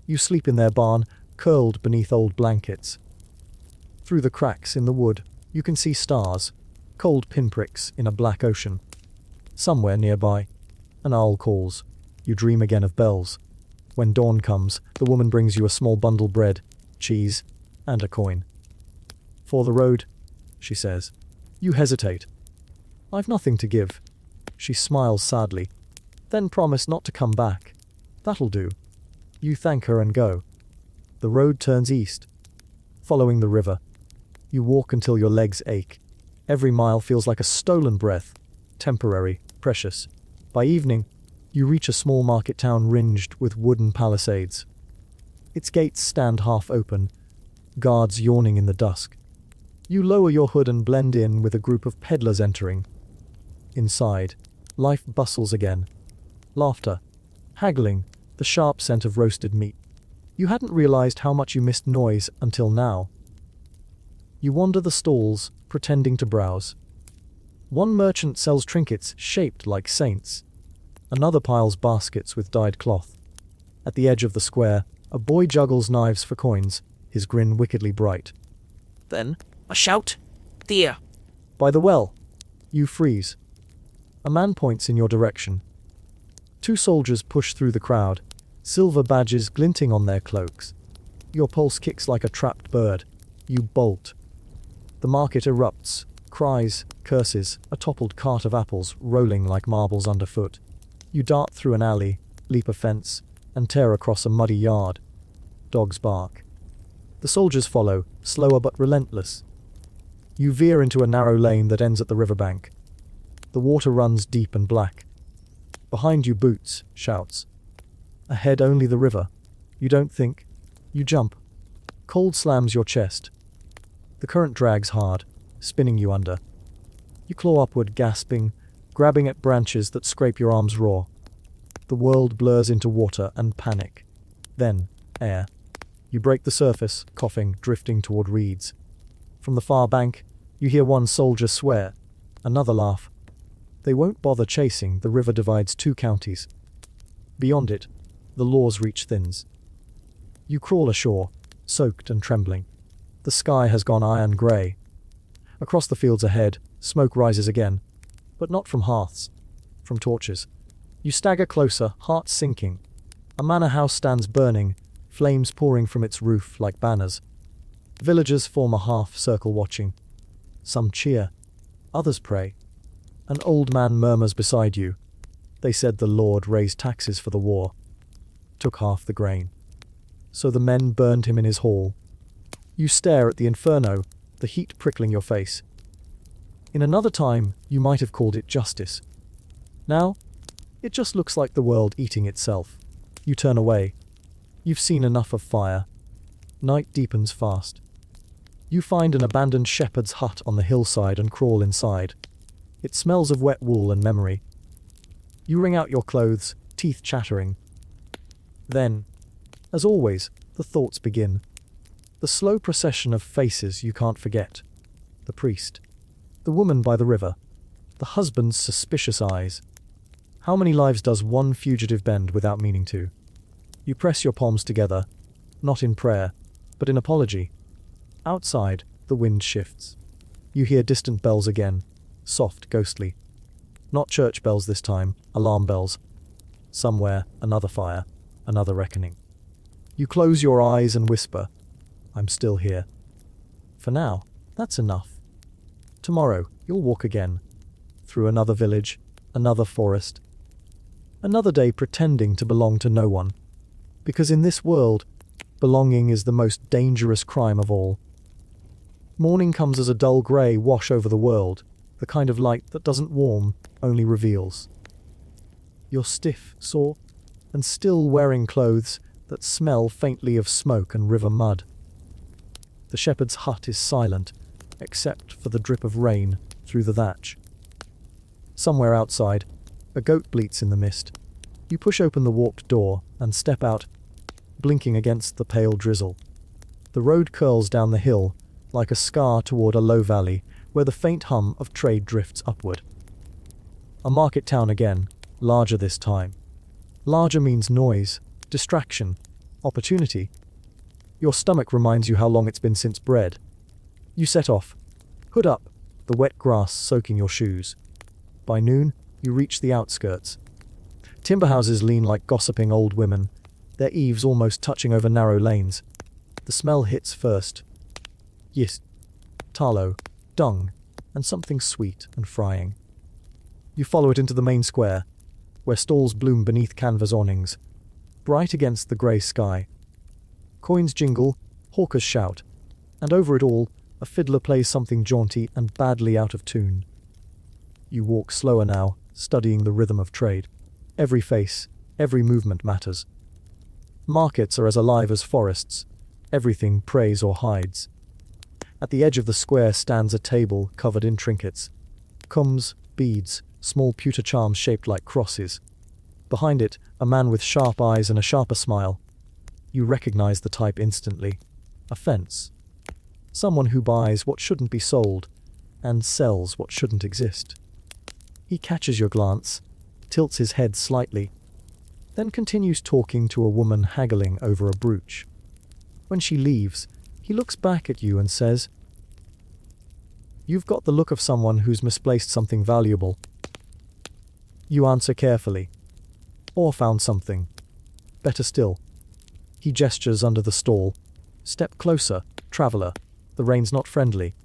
you sleep in their barn, curled beneath old blankets. Through the cracks in the wood, you can see stars, cold pinpricks in a black ocean. Somewhere nearby, an owl calls. You dream again of bells. When dawn comes, the woman brings you a small bundle of bread, cheese, and a coin. "For the road," she says. You hesitate. "I've nothing to give." She smiles sadly. "Then promise not to come back." "That'll do." You thank her and go. The road turns east, following the river. You walk until your legs ache. Every mile feels like a stolen breath, temporary, precious. By evening, you reach a small market town ringed with wooden palisades. Its gates stand half open, guards yawning in the dusk. You lower your hood and blend in with a group of peddlers entering. Inside, life bustles again. Laughter, haggling, the sharp scent of roasted meat. You hadn't realized how much you missed noise until now. You wander the stalls, pretending to browse. One merchant sells trinkets shaped like saints. Another piles baskets with dyed cloth. At the edge of the square, a boy juggles knives for coins, his grin wickedly bright. Then, a shout, "There!" By the well, you freeze. A man points in your direction. Two soldiers push through the crowd, silver badges glinting on their cloaks. Your pulse kicks like a trapped bird. You bolt. The market erupts, cries, curses, a toppled cart of apples rolling like marbles underfoot. You dart through an alley, leap a fence, and tear across a muddy yard. Dogs bark. The soldiers follow, slower but relentless. You veer into a narrow lane that ends at the riverbank. The water runs deep and black. Behind you, boots, shouts. Ahead, only the river. You don't think. You jump. Cold slams your chest. The current drags hard, spinning you under. You claw upward, gasping, grabbing at branches that scrape your arms raw. The world blurs into water and panic. Then, air. You break the surface, coughing, drifting toward reeds. From the far bank, you hear one soldier swear, another laugh. They won't bother chasing, the river divides two counties. Beyond it, the law's reach thins. You crawl ashore, soaked and trembling. The sky has gone iron grey. Across the fields ahead, smoke rises again, but not from hearths, from torches. You stagger closer, heart sinking. A manor house stands burning, flames pouring from its roof like banners. Villagers form a half-circle watching. Some cheer, others pray. An old man murmurs beside you. They said the Lord raised taxes for the war, took half the grain. So the men burned him in his hall. You stare at the inferno, the heat prickling your face. In another time, you might have called it justice. Now, it just looks like the world eating itself. You turn away. You've seen enough of fire. Night deepens fast. You find an abandoned shepherd's hut on the hillside and crawl inside. It smells of wet wool and memory. You wring out your clothes, teeth chattering. Then, as always, the thoughts begin. The slow procession of faces you can't forget. The priest. The woman by the river. The husband's suspicious eyes. How many lives does one fugitive bend without meaning to? You press your palms together, not in prayer, but in apology. Outside, the wind shifts. You hear distant bells again, soft, ghostly. Not church bells this time, alarm bells. Somewhere, another fire, another reckoning. You close your eyes and whisper, I'm still here. For now, that's enough. Tomorrow, you'll walk again. Through another village, another forest. Another day pretending to belong to no one. Because in this world, belonging is the most dangerous crime of all. Morning comes as a dull grey wash over the world, the kind of light that doesn't warm, only reveals. You're stiff, sore, and still wearing clothes that smell faintly of smoke and river mud. The shepherd's hut is silent, except for the drip of rain through the thatch. Somewhere outside, a goat bleats in the mist. You push open the warped door and step out, blinking against the pale drizzle. The road curls down the hill, like a scar toward a low valley, where the faint hum of trade drifts upward. A market town again, larger this time. Larger means noise, distraction, opportunity. Your stomach reminds you how long it's been since bread. You set off, hood up, the wet grass soaking your shoes. By noon, you reach the outskirts. Timber houses lean like gossiping old women, their eaves almost touching over narrow lanes. The smell hits first. Yes, tallow, dung, and something sweet and frying. You follow it into the main square, where stalls bloom beneath canvas awnings, bright against the grey sky. Coins jingle, hawkers shout, and over it all, a fiddler plays something jaunty and badly out of tune. You walk slower now, studying the rhythm of trade. Every face, every movement matters. Markets are as alive as forests. Everything prays or hides. At the edge of the square stands a table covered in trinkets. Combs, beads, small pewter charms shaped like crosses. Behind it, a man with sharp eyes and a sharper smile. You recognize the type instantly. A fence. Someone who buys what shouldn't be sold and sells what shouldn't exist. He catches your glance, tilts his head slightly, then continues talking to a woman haggling over a brooch. When she leaves, he looks back at you and says, "You've got the look of someone who's misplaced something valuable." You answer carefully. Or found something. Better still. He gestures under the stall. Step closer, traveller. The rain's not friendly.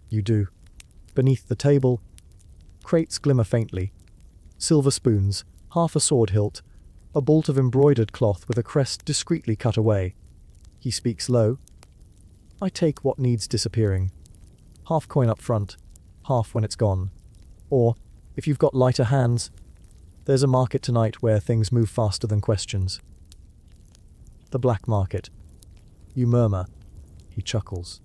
You do. Beneath the table, crates glimmer faintly. Silver spoons, half a sword hilt, a bolt of embroidered cloth with a crest discreetly cut away. He speaks low. I take what needs disappearing. Half coin up front, half when it's gone. Or, if you've got lighter hands, there's a market tonight where things move faster than questions. The black market. You murmur. He chuckles.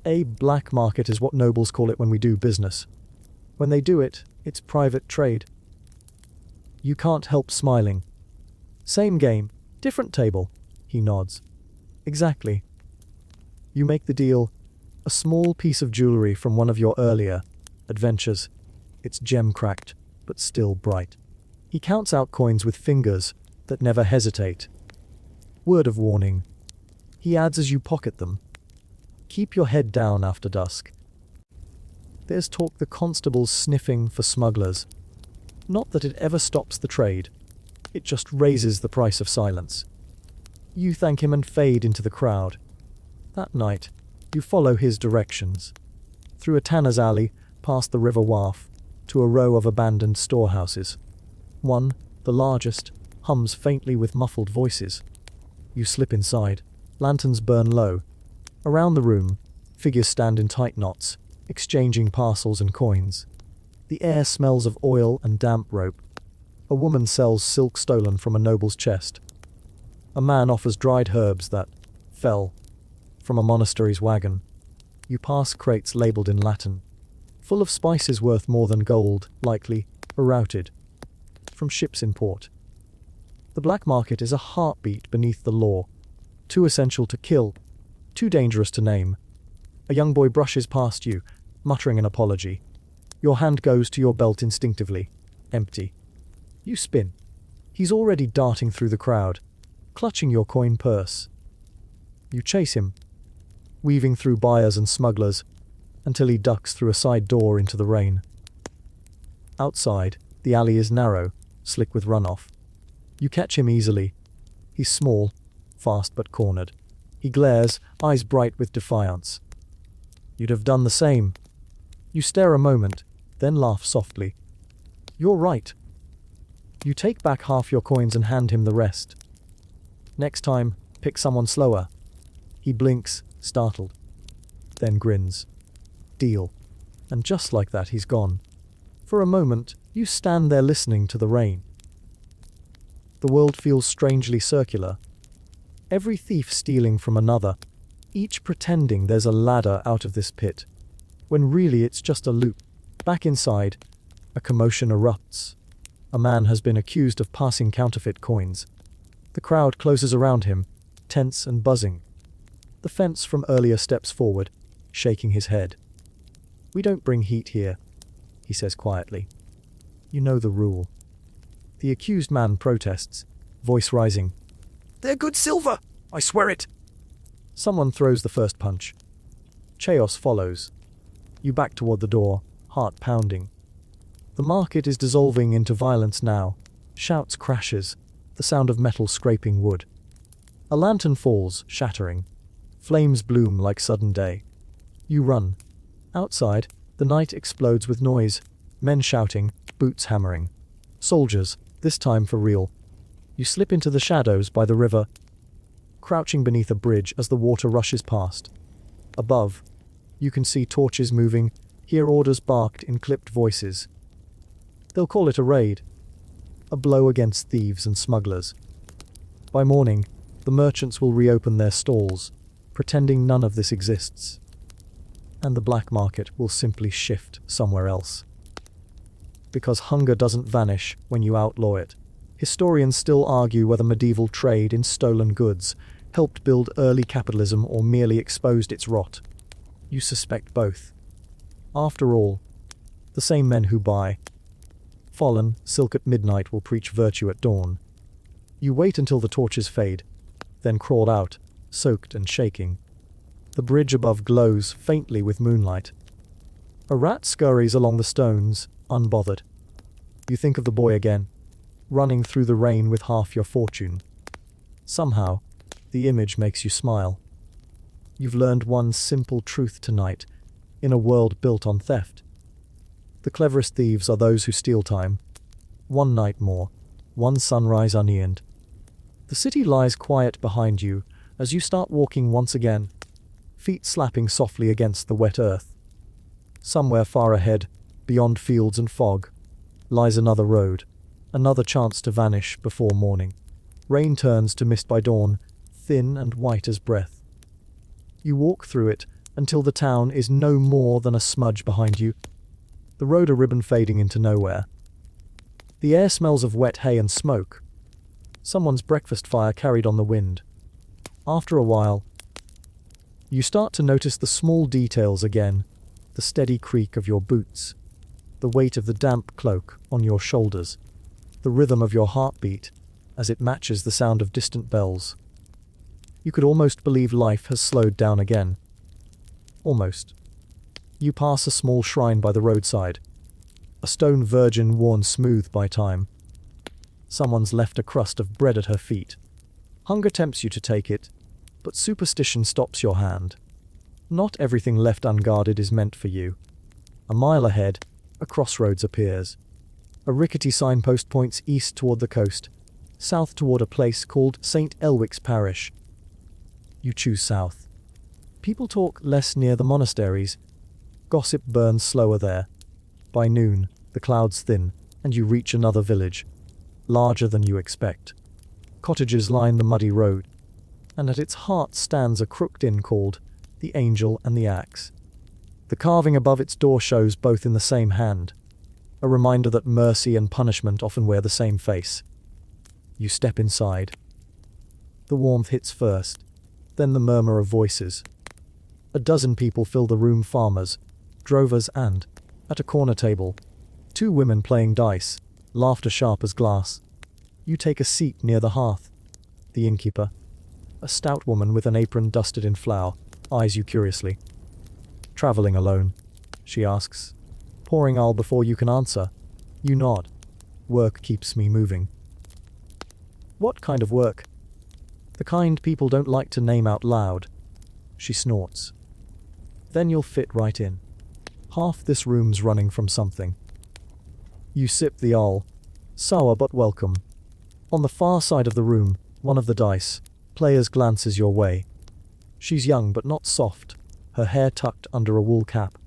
A black market is what nobles call it when we do business. When they do it, it's private trade. You can't help smiling. Same game, different table, he nods. Exactly. You make the deal, a small piece of jewelry from one of your earlier adventures. It's gem-cracked, but still bright. He counts out coins with fingers that never hesitate. Word of warning. He adds as you pocket them. Keep your head down after dusk. There's talk the constable's sniffing for smugglers. Not that it ever stops the trade. It just raises the price of silence. You thank him and fade into the crowd. That night, you follow his directions. Through a tanner's alley, past the river wharf, to a row of abandoned storehouses. One, the largest, hums faintly with muffled voices. You slip inside. Lanterns burn low. Around the room, figures stand in tight knots, exchanging parcels and coins. The air smells of oil and damp rope. A woman sells silk stolen from a noble's chest. A man offers dried herbs that fell from a monastery's wagon. You pass crates labeled in Latin, full of spices worth more than gold, likely rerouted from ships in port. The black market is a heartbeat beneath the law, too essential to kill, too dangerous to name. A young boy brushes past you, muttering an apology. Your hand goes to your belt instinctively, empty. You spin. He's already darting through the crowd, clutching your coin purse. You chase him, weaving through buyers and smugglers, until he ducks through a side door into the rain. Outside, the alley is narrow, slick with runoff. You catch him easily. He's small, fast but cornered. He glares, eyes bright with defiance. You'd have done the same. You stare a moment, then laugh softly. You're right. You take back half your coins and hand him the rest. Next time, pick someone slower. He blinks, startled, then grins. Deal. And just like that, he's gone. For a moment, you stand there listening to the rain. The world feels strangely circular. Every thief stealing from another, each pretending there's a ladder out of this pit, when really it's just a loop. Back inside, a commotion erupts. A man has been accused of passing counterfeit coins. The crowd closes around him, tense and buzzing. The fence from earlier steps forward, shaking his head. We don't bring heat here, he says quietly. You know the rule. The accused man protests, voice rising. They're good silver, I swear it. Someone throws the first punch. Chaos follows. You back toward the door, heart pounding. The market is dissolving into violence now. Shouts, crashes, the sound of metal scraping wood. A lantern falls, shattering. Flames bloom like sudden day. You run. Outside, the night explodes with noise. Men shouting, boots hammering. Soldiers, this time for real. You slip into the shadows by the river, crouching beneath a bridge as the water rushes past. Above, you can see torches moving, hear orders barked in clipped voices. They'll call it a raid, a blow against thieves and smugglers. By morning, the merchants will reopen their stalls, pretending none of this exists. And the black market will simply shift somewhere else. Because hunger doesn't vanish when you outlaw it. Historians still argue whether medieval trade in stolen goods helped build early capitalism or merely exposed its rot. You suspect both. After all, the same men who buy fallen silk at midnight will preach virtue at dawn. You wait until the torches fade, then crawl out, soaked and shaking. The bridge above glows faintly with moonlight. A rat scurries along the stones, unbothered. You think of the boy again, running through the rain with half your fortune. Somehow, the image makes you smile. You've learned one simple truth tonight, in a world built on theft. The cleverest thieves are those who steal time. One night more, one sunrise unearned. The city lies quiet behind you as you start walking once again, feet slapping softly against the wet earth. Somewhere far ahead, beyond fields and fog, lies another road, another chance to vanish before morning. Rain turns to mist by dawn, thin and white as breath. You walk through it until the town is no more than a smudge behind you, the road a ribbon fading into nowhere. The air smells of wet hay and smoke. Someone's breakfast fire carried on the wind. After a while, you start to notice the small details again, the steady creak of your boots, the weight of the damp cloak on your shoulders, the rhythm of your heartbeat as it matches the sound of distant bells. You could almost believe life has slowed down again. Almost. You pass a small shrine by the roadside, a stone virgin worn smooth by time. Someone's left a crust of bread at her feet. Hunger tempts you to take it, but superstition stops your hand. Not everything left unguarded is meant for you. A mile ahead, a crossroads appears. A rickety signpost points east toward the coast, south toward a place called St. Elwic's Parish. You choose south. People talk less near the monasteries. Gossip burns slower there. By noon, the clouds thin, and you reach another village, larger than you expect. Cottages line the muddy road, and at its heart stands a crooked inn called the Angel and the Axe. The carving above its door shows both in the same hand, a reminder that mercy and punishment often wear the same face. You step inside. The warmth hits first, then the murmur of voices. A dozen people fill the room: farmers, drovers, and, at a corner table, two women playing dice, laughter sharp as glass. You take a seat near the hearth. The innkeeper, a stout woman with an apron dusted in flour, eyes you curiously. "Traveling alone?" she asks, pouring ale before you can answer. You nod. "Work keeps me moving." "What kind of work?" "The kind people don't like to name out loud." She snorts. "Then you'll fit right in. Half this room's running from something." You sip the ale, sour but welcome. On the far side of the room, one of the dice players glances your way. She's young but not soft, her hair tucked under a wool cap,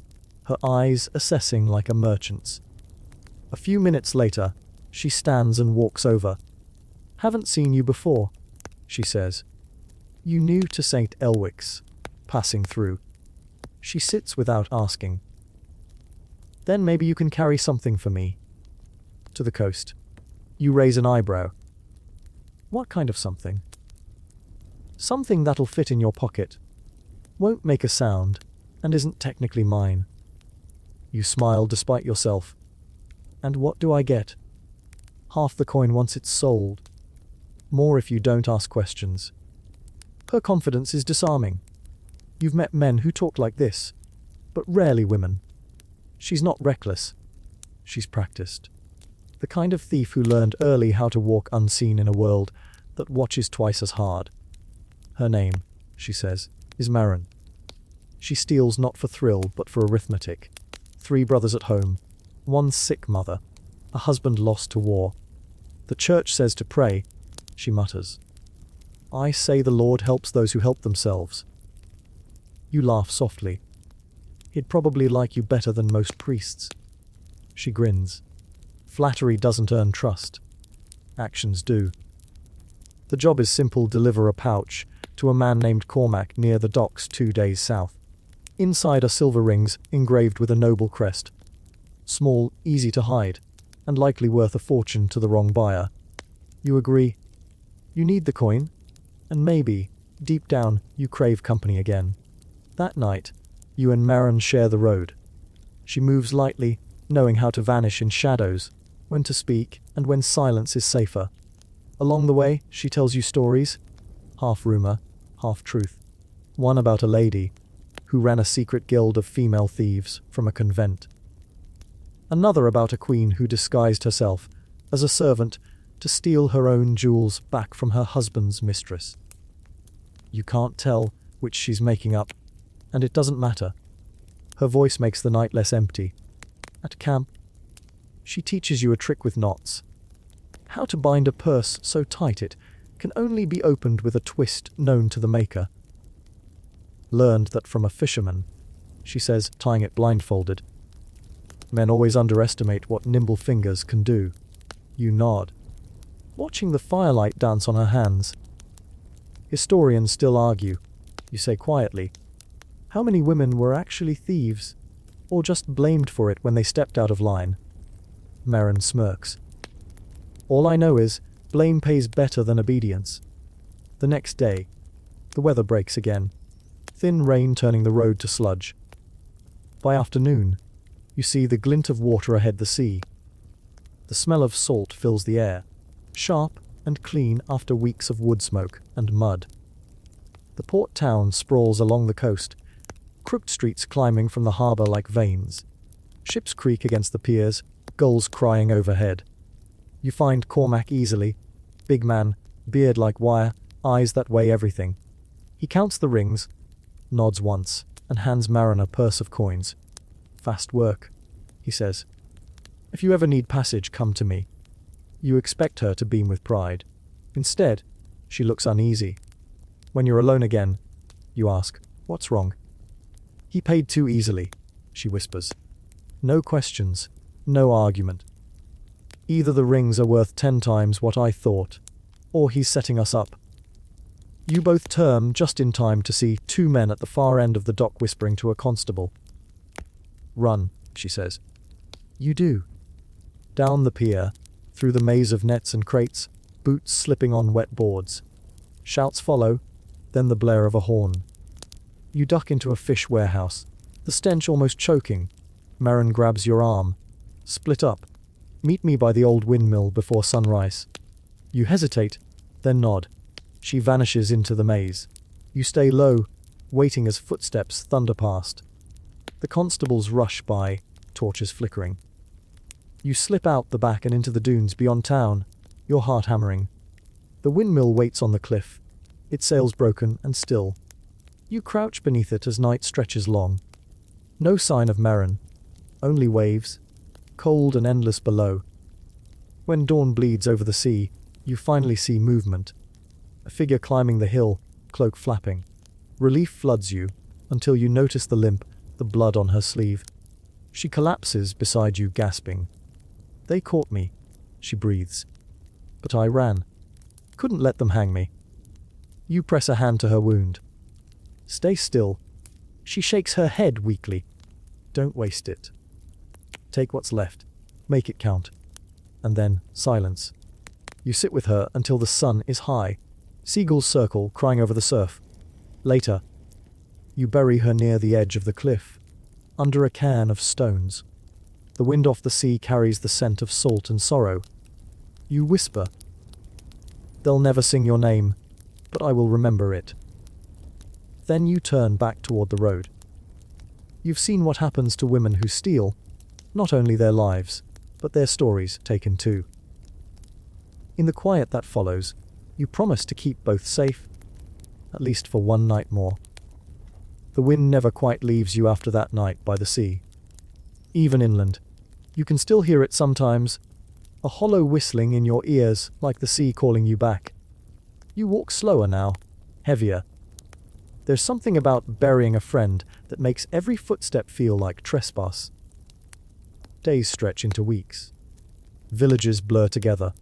her eyes assessing like a merchant's. A few minutes later, she stands and walks over. "Haven't seen you before," she says. "You new to St. Elwic's?" Passing through. She sits without asking. "Then maybe you can carry something for me." To the coast. You raise an eyebrow. "What kind of something?" "Something that'll fit in your pocket. Won't make a sound, and isn't technically mine." You smile despite yourself. "And what do I get?" "Half the coin once it's sold. More if you don't ask questions." Her confidence is disarming. You've met men who talk like this, but rarely women. She's not reckless. She's practiced. The kind of thief who learned early how to walk unseen in a world that watches twice as hard. Her name, she says, is Marin. She steals not for thrill but for arithmetic. 3 brothers at home, 1 sick mother, a husband lost to war. The church says to pray, she mutters. I say the Lord helps those who help themselves. You laugh softly. He'd probably like you better than most priests. She grins. Flattery doesn't earn trust. Actions do. The job is simple: deliver a pouch to a man named Cormac near the docks 2 days south. Inside are silver rings engraved with a noble crest. Small, easy to hide, and likely worth a fortune to the wrong buyer. You agree. You need the coin, and maybe, deep down, you crave company again. That night, you and Marin share the road. She moves lightly, knowing how to vanish in shadows, when to speak, and when silence is safer. Along the way, she tells you stories, half rumor, half truth. One about a lady who ran a secret guild of female thieves from a convent. Another about a queen who disguised herself as a servant to steal her own jewels back from her husband's mistress. You can't tell which she's making up, and it doesn't matter. Her voice makes the night less empty. At camp, she teaches you a trick with knots. How to bind a purse so tight it can only be opened with a twist known to the maker. Learned that from a fisherman, she says, tying it blindfolded. Men always underestimate what nimble fingers can do. You nod. Watching the firelight dance on her hands. Historians still argue, you say quietly. How many women were actually thieves, or just blamed for it when they stepped out of line? Marin smirks. All I know is, blame pays better than obedience. The next day, the weather breaks again. Thin rain turning the road to sludge. By afternoon, you see the glint of water ahead the sea. The smell of salt fills the air, sharp and clean after weeks of wood smoke and mud. The port town sprawls along the coast, crooked streets climbing from the harbour like veins. Ships creak against the piers, gulls crying overhead. You find Cormac easily. Big man, beard like wire, eyes that weigh everything. He counts the rings, nods once, and hands Marin a purse of coins. Fast work, he says. If you ever need passage, come to me. You expect her to beam with pride. Instead, she looks uneasy. When you're alone again, you ask, what's wrong? He paid too easily, she whispers. No questions, no argument. Either the rings are worth 10 times what I thought, or he's setting us up. You both turn just in time to see 2 men at the far end of the dock whispering to a constable. Run, she says. You do. Down the pier, through the maze of nets and crates, boots slipping on wet boards. Shouts follow, then the blare of a horn. You duck into a fish warehouse, the stench almost choking. Marin grabs your arm. Split up. Meet me by the old windmill before sunrise. You hesitate, then nod. She vanishes into the maze. You stay low, waiting as footsteps thunder past. The constables rush by, torches flickering. You slip out the back and into the dunes beyond town, your heart hammering. The windmill waits on the cliff, its sails broken and still. You crouch beneath it as night stretches long. No sign of Marin, only waves, cold and endless below. When dawn bleeds over the sea, you finally see movement. A figure climbing the hill, cloak flapping. Relief floods you, until you notice the limp, the blood on her sleeve. She collapses beside you, gasping. They caught me, she breathes. But I ran. Couldn't let them hang me. You press a hand to her wound. Stay still. She shakes her head weakly. Don't waste it. Take what's left. Make it count. And then, silence. You sit with her until the sun is high. Seagulls circle, crying over the surf. Later, you bury her near the edge of the cliff, under a cairn of stones. The wind off the sea carries the scent of salt and sorrow. You whisper. They'll never sing your name, but I will remember it. Then you turn back toward the road. You've seen what happens to women who steal, not only their lives, but their stories taken too. In the quiet that follows, you promise to keep both safe, at least for one night more. The wind never quite leaves you after that night by the sea. Even inland, you can still hear it sometimes, a hollow whistling in your ears like the sea calling you back. You walk slower now, heavier. There's something about burying a friend that makes every footstep feel like trespass. Days stretch into weeks. Villages blur together.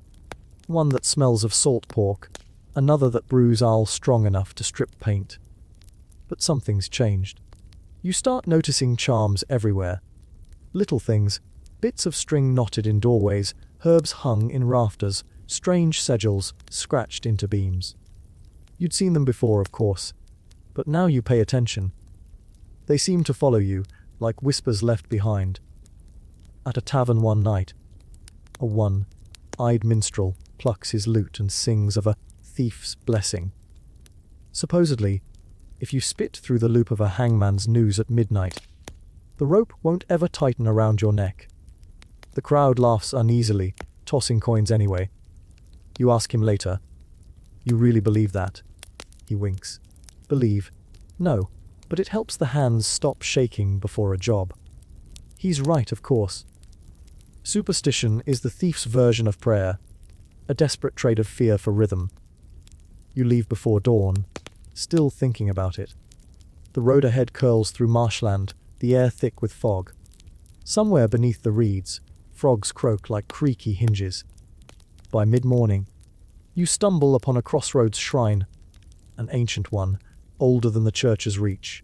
One that smells of salt pork, another that brews ale strong enough to strip paint. But something's changed. You start noticing charms everywhere. Little things, bits of string knotted in doorways, herbs hung in rafters, strange sigils scratched into beams. You'd seen them before, of course, but now you pay attention. They seem to follow you, like whispers left behind. At a tavern one night, a one-eyed minstrel plucks his lute and sings of a thief's blessing. Supposedly, if you spit through the loop of a hangman's noose at midnight, the rope won't ever tighten around your neck. The crowd laughs uneasily, tossing coins anyway. You ask him later, "You really believe that?" He winks. Believe? No, but it helps the hands stop shaking before a job. He's right, of course. Superstition is the thief's version of prayer, a desperate trade of fear for rhythm. You leave before dawn, still thinking about it. The road ahead curls through marshland, the air thick with fog. Somewhere beneath the reeds, frogs croak like creaky hinges. By mid-morning, you stumble upon a crossroads shrine, an ancient one, older than the church's reach.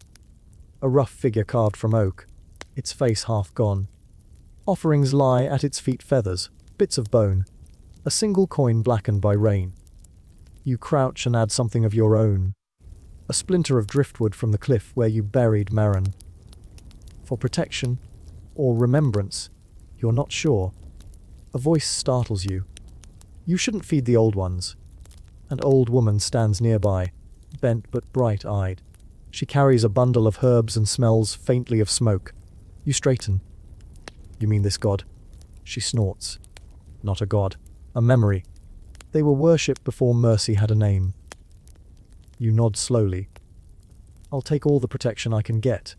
A rough figure carved from oak, its face half gone. Offerings lie at its feet, feathers, bits of bone. A single coin blackened by rain. You crouch and add something of your own. A splinter of driftwood from the cliff where you buried Marin. For protection, or remembrance, you're not sure. A voice startles you. You shouldn't feed the old ones. An old woman stands nearby, bent but bright-eyed. She carries a bundle of herbs and smells faintly of smoke. You straighten. You mean this god? She snorts. Not a god, a memory. They were worshipped before mercy had a name. You nod slowly. I'll take all the protection I can get.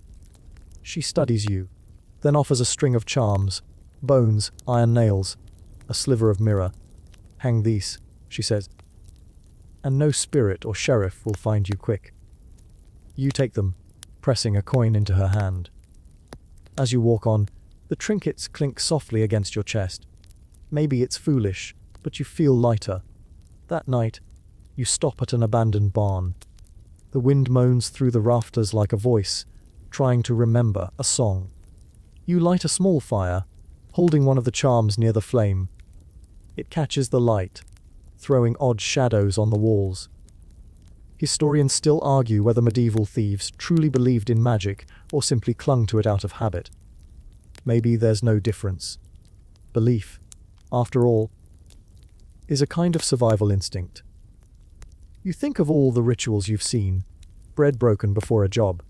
She studies you, then offers a string of charms, bones, iron nails, a sliver of mirror. Hang these, she says, and no spirit or sheriff will find you quick. You take them, pressing a coin into her hand. As you walk on, the trinkets clink softly against your chest. Maybe it's foolish, but you feel lighter. That night, you stop at an abandoned barn. The wind moans through the rafters like a voice, trying to remember a song. You light a small fire, holding one of the charms near the flame. It catches the light, throwing odd shadows on the walls. Historians still argue whether medieval thieves truly believed in magic or simply clung to it out of habit. Maybe there's no difference. Belief, after all, is a kind of survival instinct. You think of all the rituals you've seen: bread broken before a job,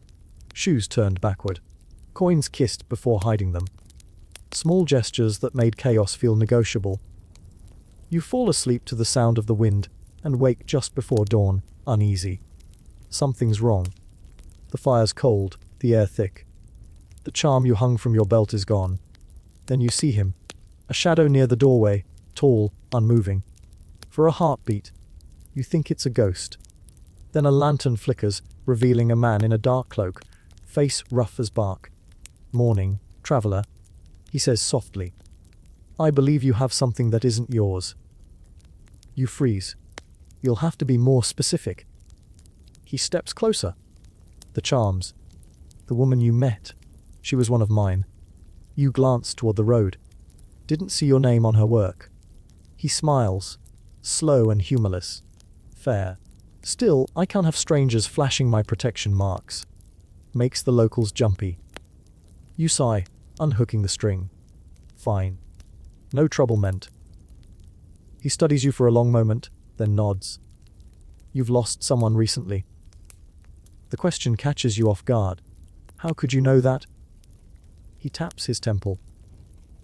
shoes turned backward, coins kissed before hiding them, small gestures that made chaos feel negotiable. You fall asleep to the sound of the wind and wake just before dawn, uneasy. Something's wrong. The fire's cold, the air thick. The charm you hung from your belt is gone. Then you see him, a shadow near the doorway, tall, unmoving. For a heartbeat, you think it's a ghost. Then a lantern flickers, revealing a man in a dark cloak, face rough as bark. "Morning, traveler," he says softly. "I believe you have something that isn't yours." You freeze. You'll have to be more specific. He steps closer. The charms. The woman you met. She was one of mine. You glance toward the road. Didn't see your name on her work. He smiles, slow and humorless. Fair. Still, I can't have strangers flashing my protection marks. Makes the locals jumpy. You sigh, unhooking the string. Fine. No trouble meant. He studies you for a long moment, then nods. You've lost someone recently. The question catches you off guard. How could you know that? He taps his temple.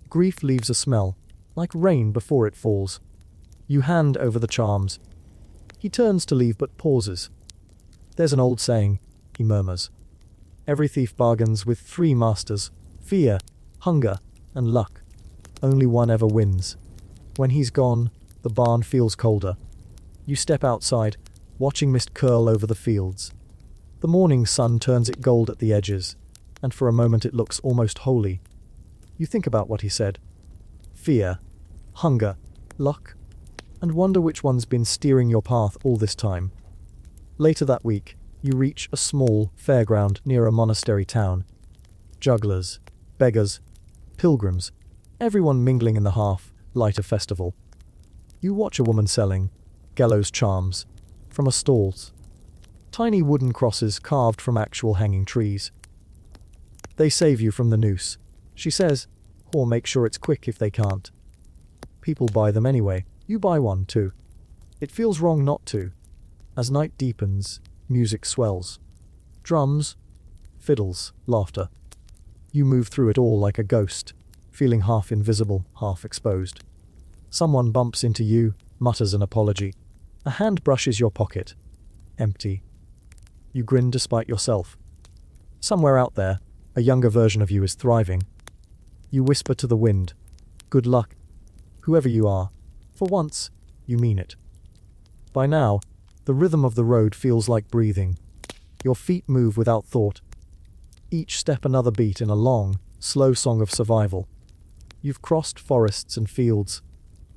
Grief leaves a smell, like rain before it falls. You hand over the charms. He turns to leave but pauses. "There's an old saying," he murmurs. "Every thief bargains with three masters: fear, hunger, and luck. Only one ever wins." When he's gone, the barn feels colder. You step outside, watching mist curl over the fields. The morning sun turns it gold at the edges, and for a moment it looks almost holy. You think about what he said. Fear, hunger, luck, and wonder which one's been steering your path all this time. Later that week, you reach a small fairground near a monastery town. Jugglers, beggars, pilgrims, everyone mingling in the half-light of festival. You watch a woman selling gallows charms from a stalls. Tiny wooden crosses carved from actual hanging trees. "They save you from the noose," she says, "or make sure it's quick if they can't." People buy them anyway. You buy one too. It feels wrong not to. As night deepens, music swells. Drums, fiddles, laughter. You move through it all like a ghost, feeling half invisible, half exposed. Someone bumps into you, mutters an apology. A hand brushes your pocket. Empty. You grin despite yourself. Somewhere out there, a younger version of you is thriving. You whisper to the wind, "Good luck, whoever you are." For once, you mean it. By now, the rhythm of the road feels like breathing. Your feet move without thought. Each step another beat in a long, slow song of survival. You've crossed forests and fields,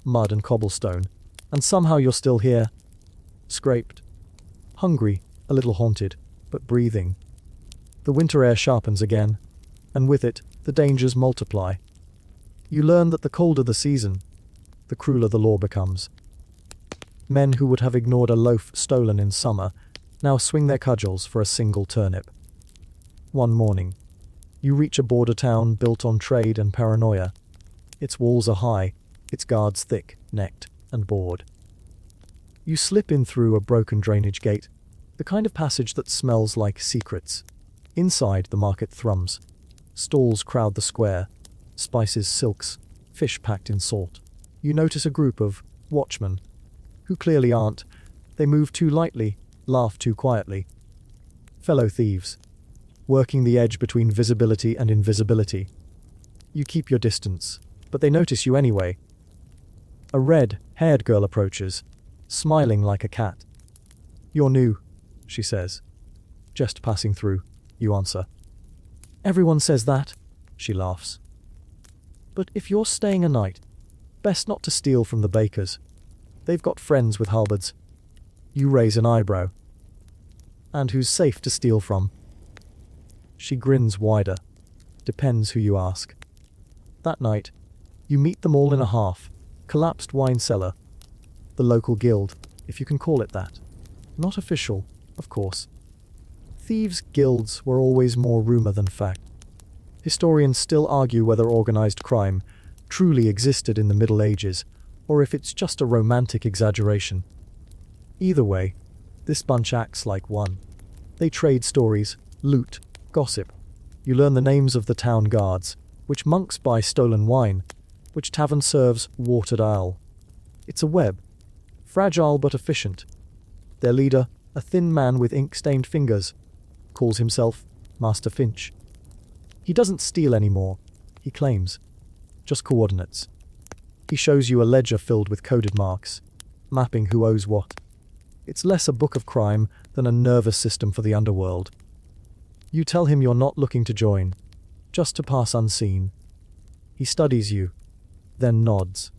mud and cobblestone, and somehow you're still here. Scraped. Hungry, a little haunted, but breathing. The winter air sharpens again, and with it, the dangers multiply. You learn that the colder the season, the crueler the law becomes. Men who would have ignored a loaf stolen in summer now swing their cudgels for a single turnip. One morning, you reach a border town built on trade and paranoia. Its walls are high, its guards thick-necked and bored. You slip in through a broken drainage gate, the kind of passage that smells like secrets. Inside, the market thrums. Stalls crowd the square, spices, silks, fish packed in salt. You notice a group of watchmen, who clearly aren't. They move too lightly, laugh too quietly. Fellow thieves, working the edge between visibility and invisibility. You keep your distance, but they notice you anyway. A red-haired girl approaches, smiling like a cat. "You're new," she says. "Just passing through," you answer. "Everyone says that," she laughs. "But if you're staying a night, best not to steal from the bakers. They've got friends with halberds." You raise an eyebrow. "And who's safe to steal from?" She grins wider. Depends who you ask. That night, you meet them all in a half-collapsed wine cellar. The local guild, if you can call it that. Not official, of course. Thieves' guilds were always more rumor than fact. Historians still argue whether organized crime truly existed in the Middle Ages, or if it's just a romantic exaggeration. Either way, this bunch acts like one. They trade stories, loot, gossip. You learn the names of the town guards, which monks buy stolen wine, which tavern serves watered ale. It's a web, fragile but efficient. Their leader, a thin man with ink-stained fingers, calls himself Master Finch. He doesn't steal anymore, he claims. Just coordinates. He shows you a ledger filled with coded marks, mapping who owes what. It's less a book of crime than a nervous system for the underworld. You tell him you're not looking to join, just to pass unseen. He studies you, then nods.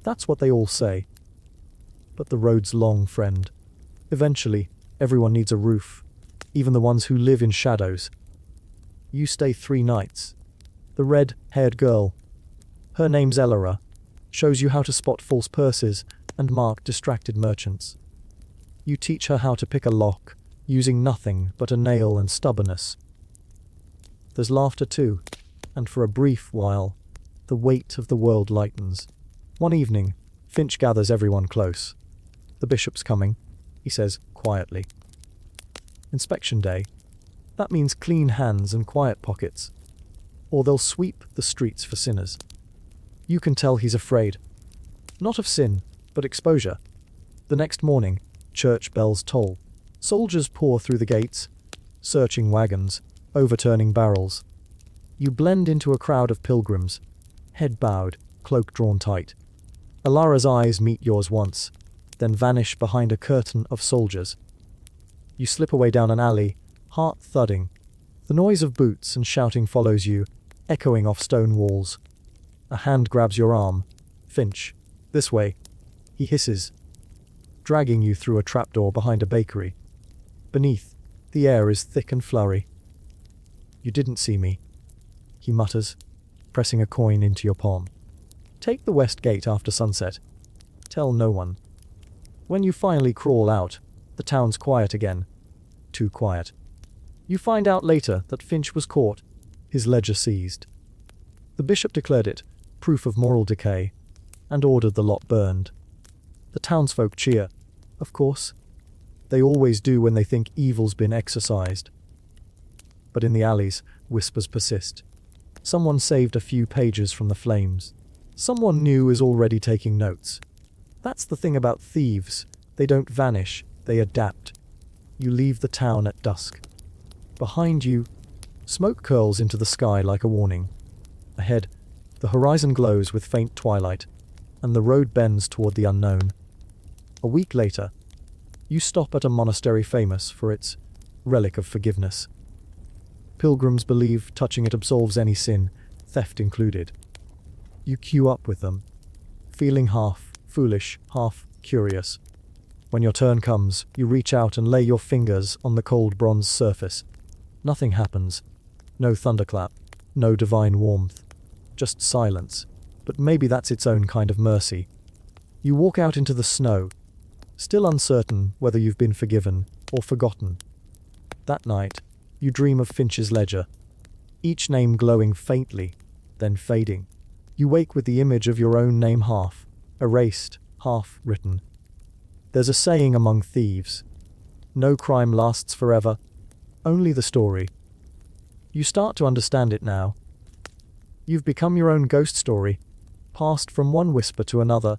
That's what they all say. But the road's long, friend. Eventually, everyone needs a roof, even the ones who live in shadows. You stay 3 nights. The red-haired girl, her name's Elora, shows you how to spot false purses and mark distracted merchants. You teach her how to pick a lock, using nothing but a nail and stubbornness. There's laughter too, and for a brief while, the weight of the world lightens. One evening, Finch gathers everyone close. "The bishop's coming," he says quietly. Inspection day. That means clean hands and quiet pockets. Or they'll sweep the streets for sinners. You can tell he's afraid. Not of sin, but exposure. The next morning, church bells toll. Soldiers pour through the gates, searching wagons, overturning barrels. You blend into a crowd of pilgrims, head bowed, cloak drawn tight. Alara's eyes meet yours once, then vanish behind a curtain of soldiers. You slip away down an alley, heart thudding. The noise of boots and shouting follows you, echoing off stone walls. A hand grabs your arm. "Finch, this way," he hisses, dragging you through a trapdoor behind a bakery. Beneath, the air is thick and flurry. "You didn't see me," he mutters, pressing a coin into your palm. "Take the west gate after sunset. Tell no one." When you finally crawl out, the town's quiet again. Too quiet. You find out later that Finch was caught, his ledger seized. The bishop declared it proof of moral decay, and ordered the lot burned. The townsfolk cheer, of course. They always do when they think evil's been exorcised. But in the alleys, whispers persist. Someone saved a few pages from the flames. Someone new is already taking notes. That's the thing about thieves. They don't vanish, they adapt. You leave the town at dusk. Behind you, smoke curls into the sky like a warning. Ahead, the horizon glows with faint twilight, and the road bends toward the unknown. A week later, you stop at a monastery famous for its relic of forgiveness. Pilgrims believe touching it absolves any sin, theft included. You queue up with them, feeling half foolish, half curious. When your turn comes, you reach out and lay your fingers on the cold bronze surface. Nothing happens. No thunderclap, no divine warmth, just silence. but maybe that's its own kind of mercy. You walk out into the snow, still uncertain whether you've been forgiven or forgotten. That night, you dream of Finch's ledger, each name glowing faintly, then fading. You wake with the image of your own name half erased, half written. There's a saying among thieves: no crime lasts forever, only the story. You start to understand it now. You've become your own ghost story, passed from one whisper to another,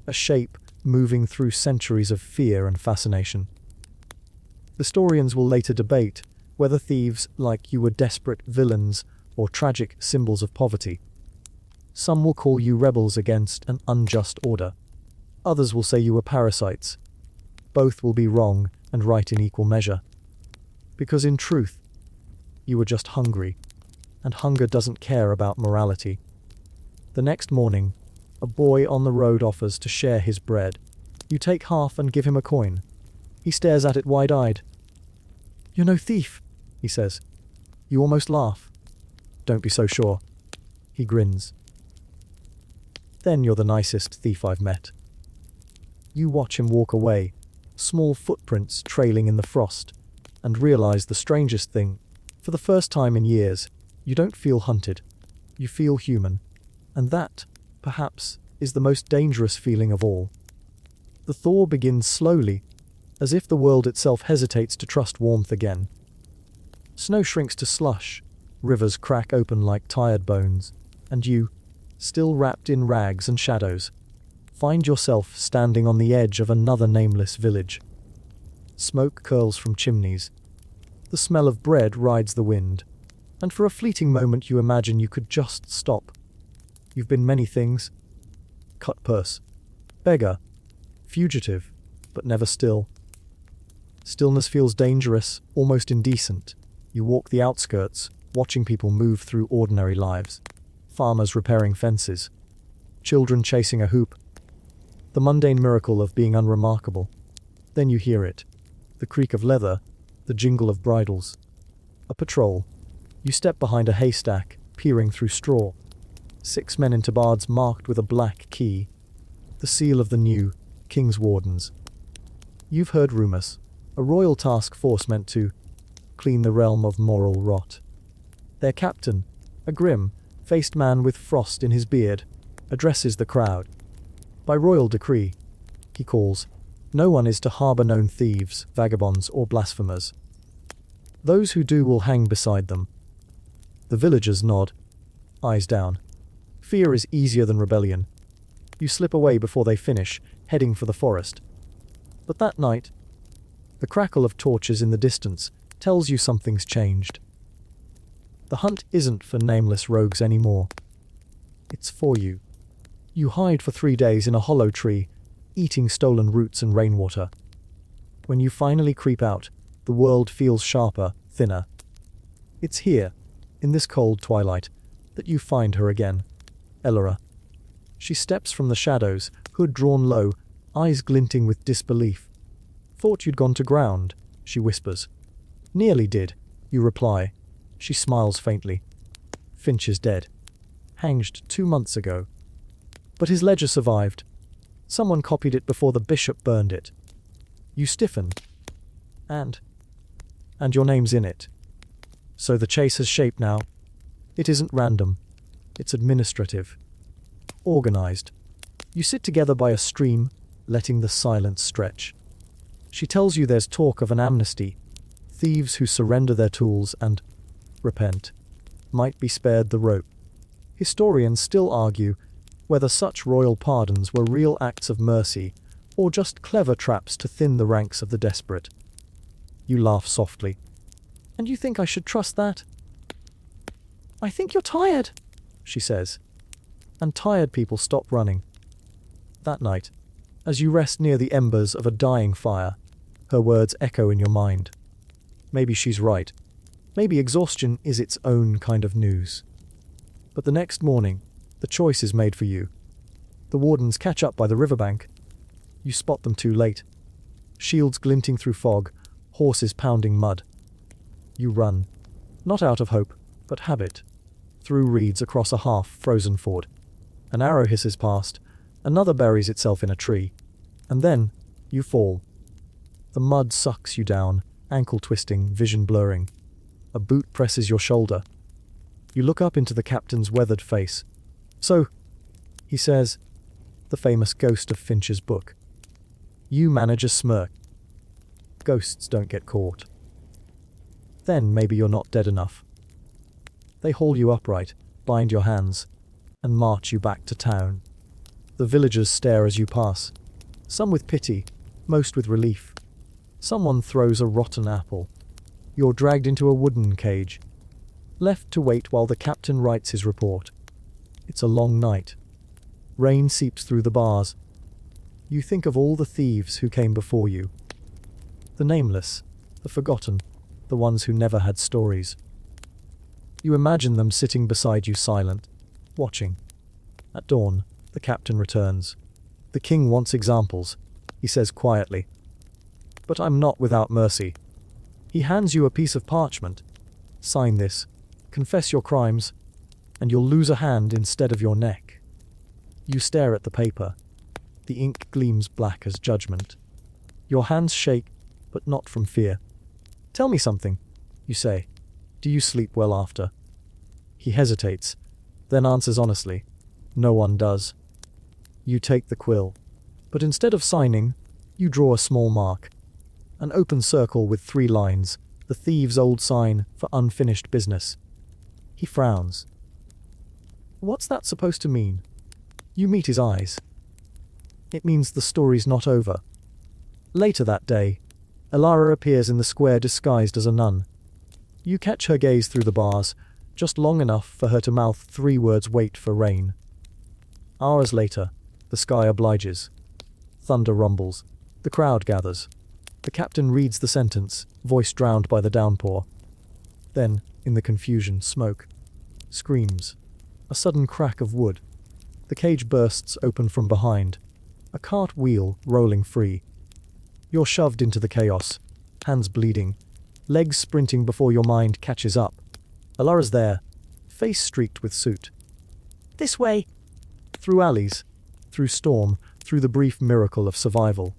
a shape moving through centuries of fear and fascination. Historians will later debate whether thieves like you were desperate villains or tragic symbols of poverty. Some will call you rebels against an unjust order. Others will say you were parasites. Both will be wrong and right in equal measure. Because in truth, you were just hungry, and hunger doesn't care about morality. The next morning, a boy on the road offers to share his bread. You take half and give him a coin. He stares at it wide-eyed. "You're no thief," he says. You almost laugh. "Don't be so sure." He grins. "Then you're the nicest thief I've met." You watch him walk away, small footprints trailing in the frost, and realize the strangest thing. For the first time in years, you don't feel hunted. You feel human. And that, perhaps, is the most dangerous feeling of all. The thaw begins slowly, as if the world itself hesitates to trust warmth again. Snow shrinks to slush, rivers crack open like tired bones, and you, still wrapped in rags and shadows, find yourself standing on the edge of another nameless village. Smoke curls from chimneys. The smell of bread rides the wind, and for a fleeting moment you imagine you could just stop. You've been many things. Cut purse, beggar, fugitive, but never still. Stillness feels dangerous, almost indecent. You walk the outskirts, watching people move through ordinary lives. Farmers repairing fences, children chasing a hoop. The mundane miracle of being unremarkable. Then you hear it. The creak of leather, the jingle of bridles. A patrol. You step behind a haystack, peering through straw. 6 men in tabards marked with a black key. The seal of the new King's Wardens. You've heard rumors. A royal task force meant to clean the realm of moral rot. Their captain, a grim-faced man with frost in his beard, addresses the crowd. By royal decree, he calls, no one is to harbour known thieves, vagabonds, or blasphemers. Those who do will hang beside them. The villagers nod, eyes down. Fear is easier than rebellion. You slip away before they finish, heading for the forest. But that night, the crackle of torches in the distance tells you something's changed. The hunt isn't for nameless rogues anymore. It's for you. You hide for 3 days in a hollow tree, eating stolen roots and rainwater. When you finally creep out, the world feels sharper, thinner. It's here, in this cold twilight, that you find her again, Elora. She steps from the shadows, hood drawn low, eyes glinting with disbelief. "Thought you'd gone to ground," she whispers. "Nearly did," you reply. She smiles faintly. "Finch is dead. Hanged 2 months ago. But his ledger survived. Someone copied it before the bishop burned it." You stiffen. And your name's in it. So the chase has shape now. It isn't random. It's administrative. Organized. You sit together by a stream, letting the silence stretch. She tells you there's talk of an amnesty. Thieves who surrender their tools and repent might be spared the rope. Historians still argue whether such royal pardons were real acts of mercy or just clever traps to thin the ranks of the desperate. You laugh softly. "And you think I should trust that?" "I think you're tired," she says. And tired people stop running. That night, as you rest near the embers of a dying fire, her words echo in your mind. Maybe she's right. Maybe exhaustion is its own kind of news. But the next morning, the choice is made for you. The wardens catch up by the riverbank. You spot them too late. Shields glinting through fog, horses pounding mud. You run, not out of hope, but habit, through reeds across a half-frozen ford. An arrow hisses past, another buries itself in a tree, and then you fall. The mud sucks you down, ankle twisting, vision blurring. A boot presses your shoulder. You look up into the captain's weathered face. "So," he says, the famous ghost of Finch's book. You manage a smirk. Ghosts don't get caught. Then maybe you're not dead enough. They haul you upright, bind your hands, and march you back to town. The villagers stare as you pass, some with pity, most with relief. Someone throws a rotten apple. You're dragged into a wooden cage, left to wait while the captain writes his report. It's a long night. Rain seeps through the bars. You think of all the thieves who came before you. The nameless, the forgotten, the ones who never had stories. You imagine them sitting beside you silent, watching. At dawn, the captain returns. "The king wants examples," he says quietly. "But I'm not without mercy." He hands you a piece of parchment. "Sign this, confess your crimes, and you'll lose a hand instead of your neck." You stare at the paper. The ink gleams black as judgment. Your hands shake, but not from fear. "Tell me something," you say. "Do you sleep well after?" He hesitates, then answers honestly, "No one does." You take the quill, but instead of signing, you draw a small mark. An open circle with 3 lines, the thieves' old sign for unfinished business. He frowns. "What's that supposed to mean?" You meet his eyes. It means the story's not over. Later that day, Elara appears in the square disguised as a nun. You catch her gaze through the bars, just long enough for her to mouth 3 words, "Wait for rain." Hours later, the sky obliges. Thunder rumbles. The crowd gathers. The captain reads the sentence, voice drowned by the downpour. Then, in the confusion, smoke. Screams. A sudden crack of wood. The cage bursts open from behind. A cart wheel rolling free. You're shoved into the chaos, hands bleeding, legs sprinting before your mind catches up. Alara's there, face streaked with soot. "This way!" Through alleys, through storm, through the brief miracle of survival.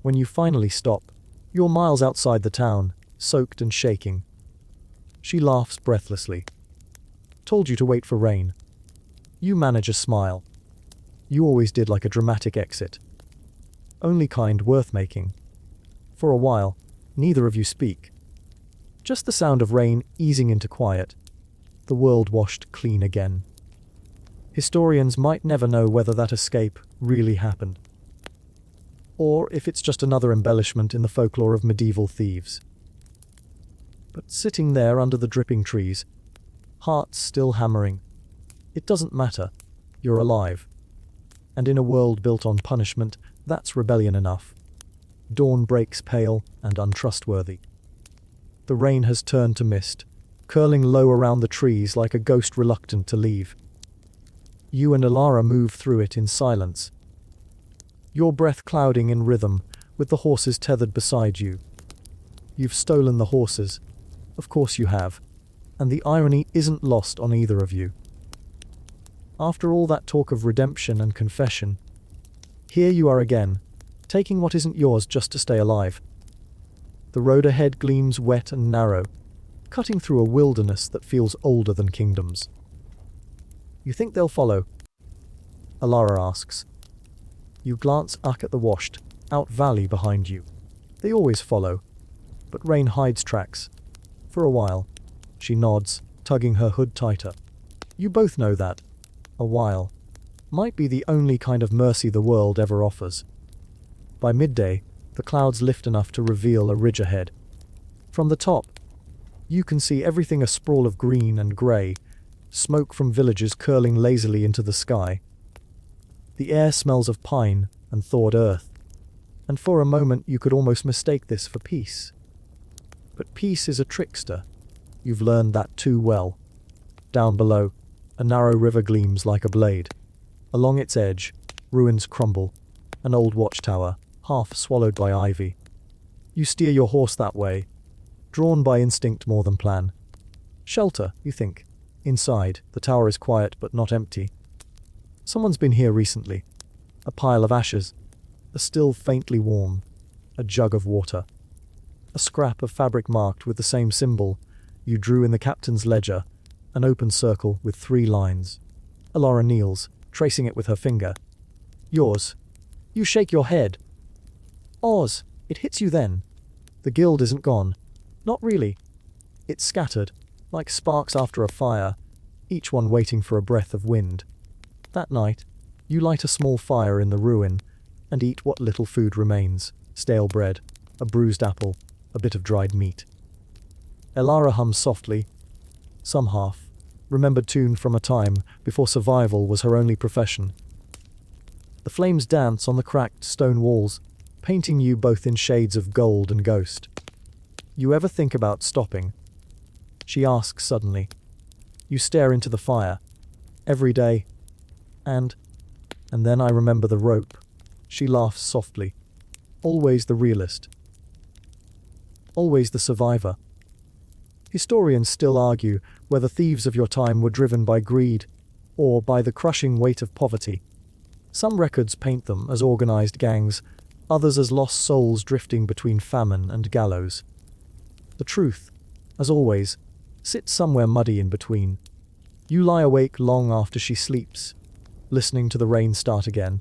When you finally stop, you're miles outside the town, soaked and shaking. She laughs breathlessly. "Told you to wait for rain." You manage a smile. You always did like a dramatic exit. Only kind worth making. For a while, neither of you speak. Just the sound of rain easing into quiet. The world washed clean again. Historians might never know whether that escape really happened, or if it's just another embellishment in the folklore of medieval thieves. But sitting there under the dripping trees, hearts still hammering, it doesn't matter. You're alive. And in a world built on punishment, that's rebellion enough. Dawn breaks pale and untrustworthy. The rain has turned to mist, curling low around the trees like a ghost reluctant to leave. You and Elara move through it in silence, your breath clouding in rhythm, with the horses tethered beside you. You've stolen the horses. Of course you have. And the irony isn't lost on either of you. After all that talk of redemption and confession, here you are again, taking what isn't yours just to stay alive. The road ahead gleams wet and narrow, cutting through a wilderness that feels older than kingdoms. "You think they'll follow?" Elara asks. You glance up at the washed out valley behind you. They always follow, but rain hides tracks. For a while. She nods, tugging her hood tighter. You both know that. A while might be the only kind of mercy the world ever offers. By midday, the clouds lift enough to reveal a ridge ahead. From the top, you can see everything a sprawl of green and grey, smoke from villages curling lazily into the sky. The air smells of pine and thawed earth, and for a moment you could almost mistake this for peace. But peace is a trickster. You've learned that too well. Down below, a narrow river gleams like a blade. Along its edge, ruins crumble, an old watchtower, half swallowed by ivy. You steer your horse that way, drawn by instinct more than plan. Shelter, you think. Inside, the tower is quiet but not empty. Someone's been here recently. A pile of ashes. A still faintly warm. A jug of water. A scrap of fabric marked with the same symbol you drew in the captain's ledger, an open circle with 3 lines. Alara kneels, tracing it with her finger. Yours. You shake your head. Oz, it hits you then. The guild isn't gone. Not really. It's scattered, like sparks after a fire, each one waiting for a breath of wind. That night, you light a small fire in the ruin and eat what little food remains: stale bread, a bruised apple, a bit of dried meat. Alara hums softly, some half, remembered tune from a time before survival was her only profession. The flames dance on the cracked stone walls, painting you both in shades of gold and ghost. You ever think about stopping? She asks suddenly. You stare into the fire. Every day. And then I remember the rope. She laughs softly. Always the realist. Always the survivor. Historians still argue whether thieves of your time were driven by greed or by the crushing weight of poverty. Some records paint them as organized gangs, others as lost souls drifting between famine and gallows. The truth, as always, sits somewhere muddy in between. You lie awake long after she sleeps, listening to the rain start again.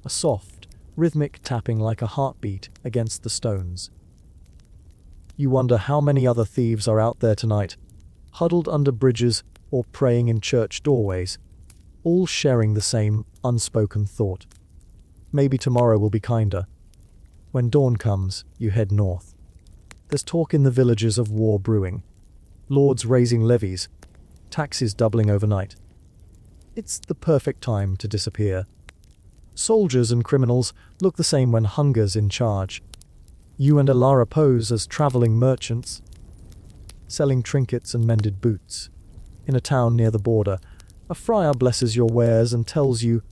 A soft, rhythmic tapping like a heartbeat against the stones. You wonder how many other thieves are out there tonight, huddled under bridges or praying in church doorways, all sharing the same unspoken thought. Maybe tomorrow will be kinder. When dawn comes, you head north. There's talk in the villages of war brewing, lords raising levies, taxes doubling overnight. It's the perfect time to disappear. Soldiers and criminals look the same when hunger's in charge. You and Alara pose as traveling merchants, selling trinkets and mended boots. In a town near the border, a friar blesses your wares and tells you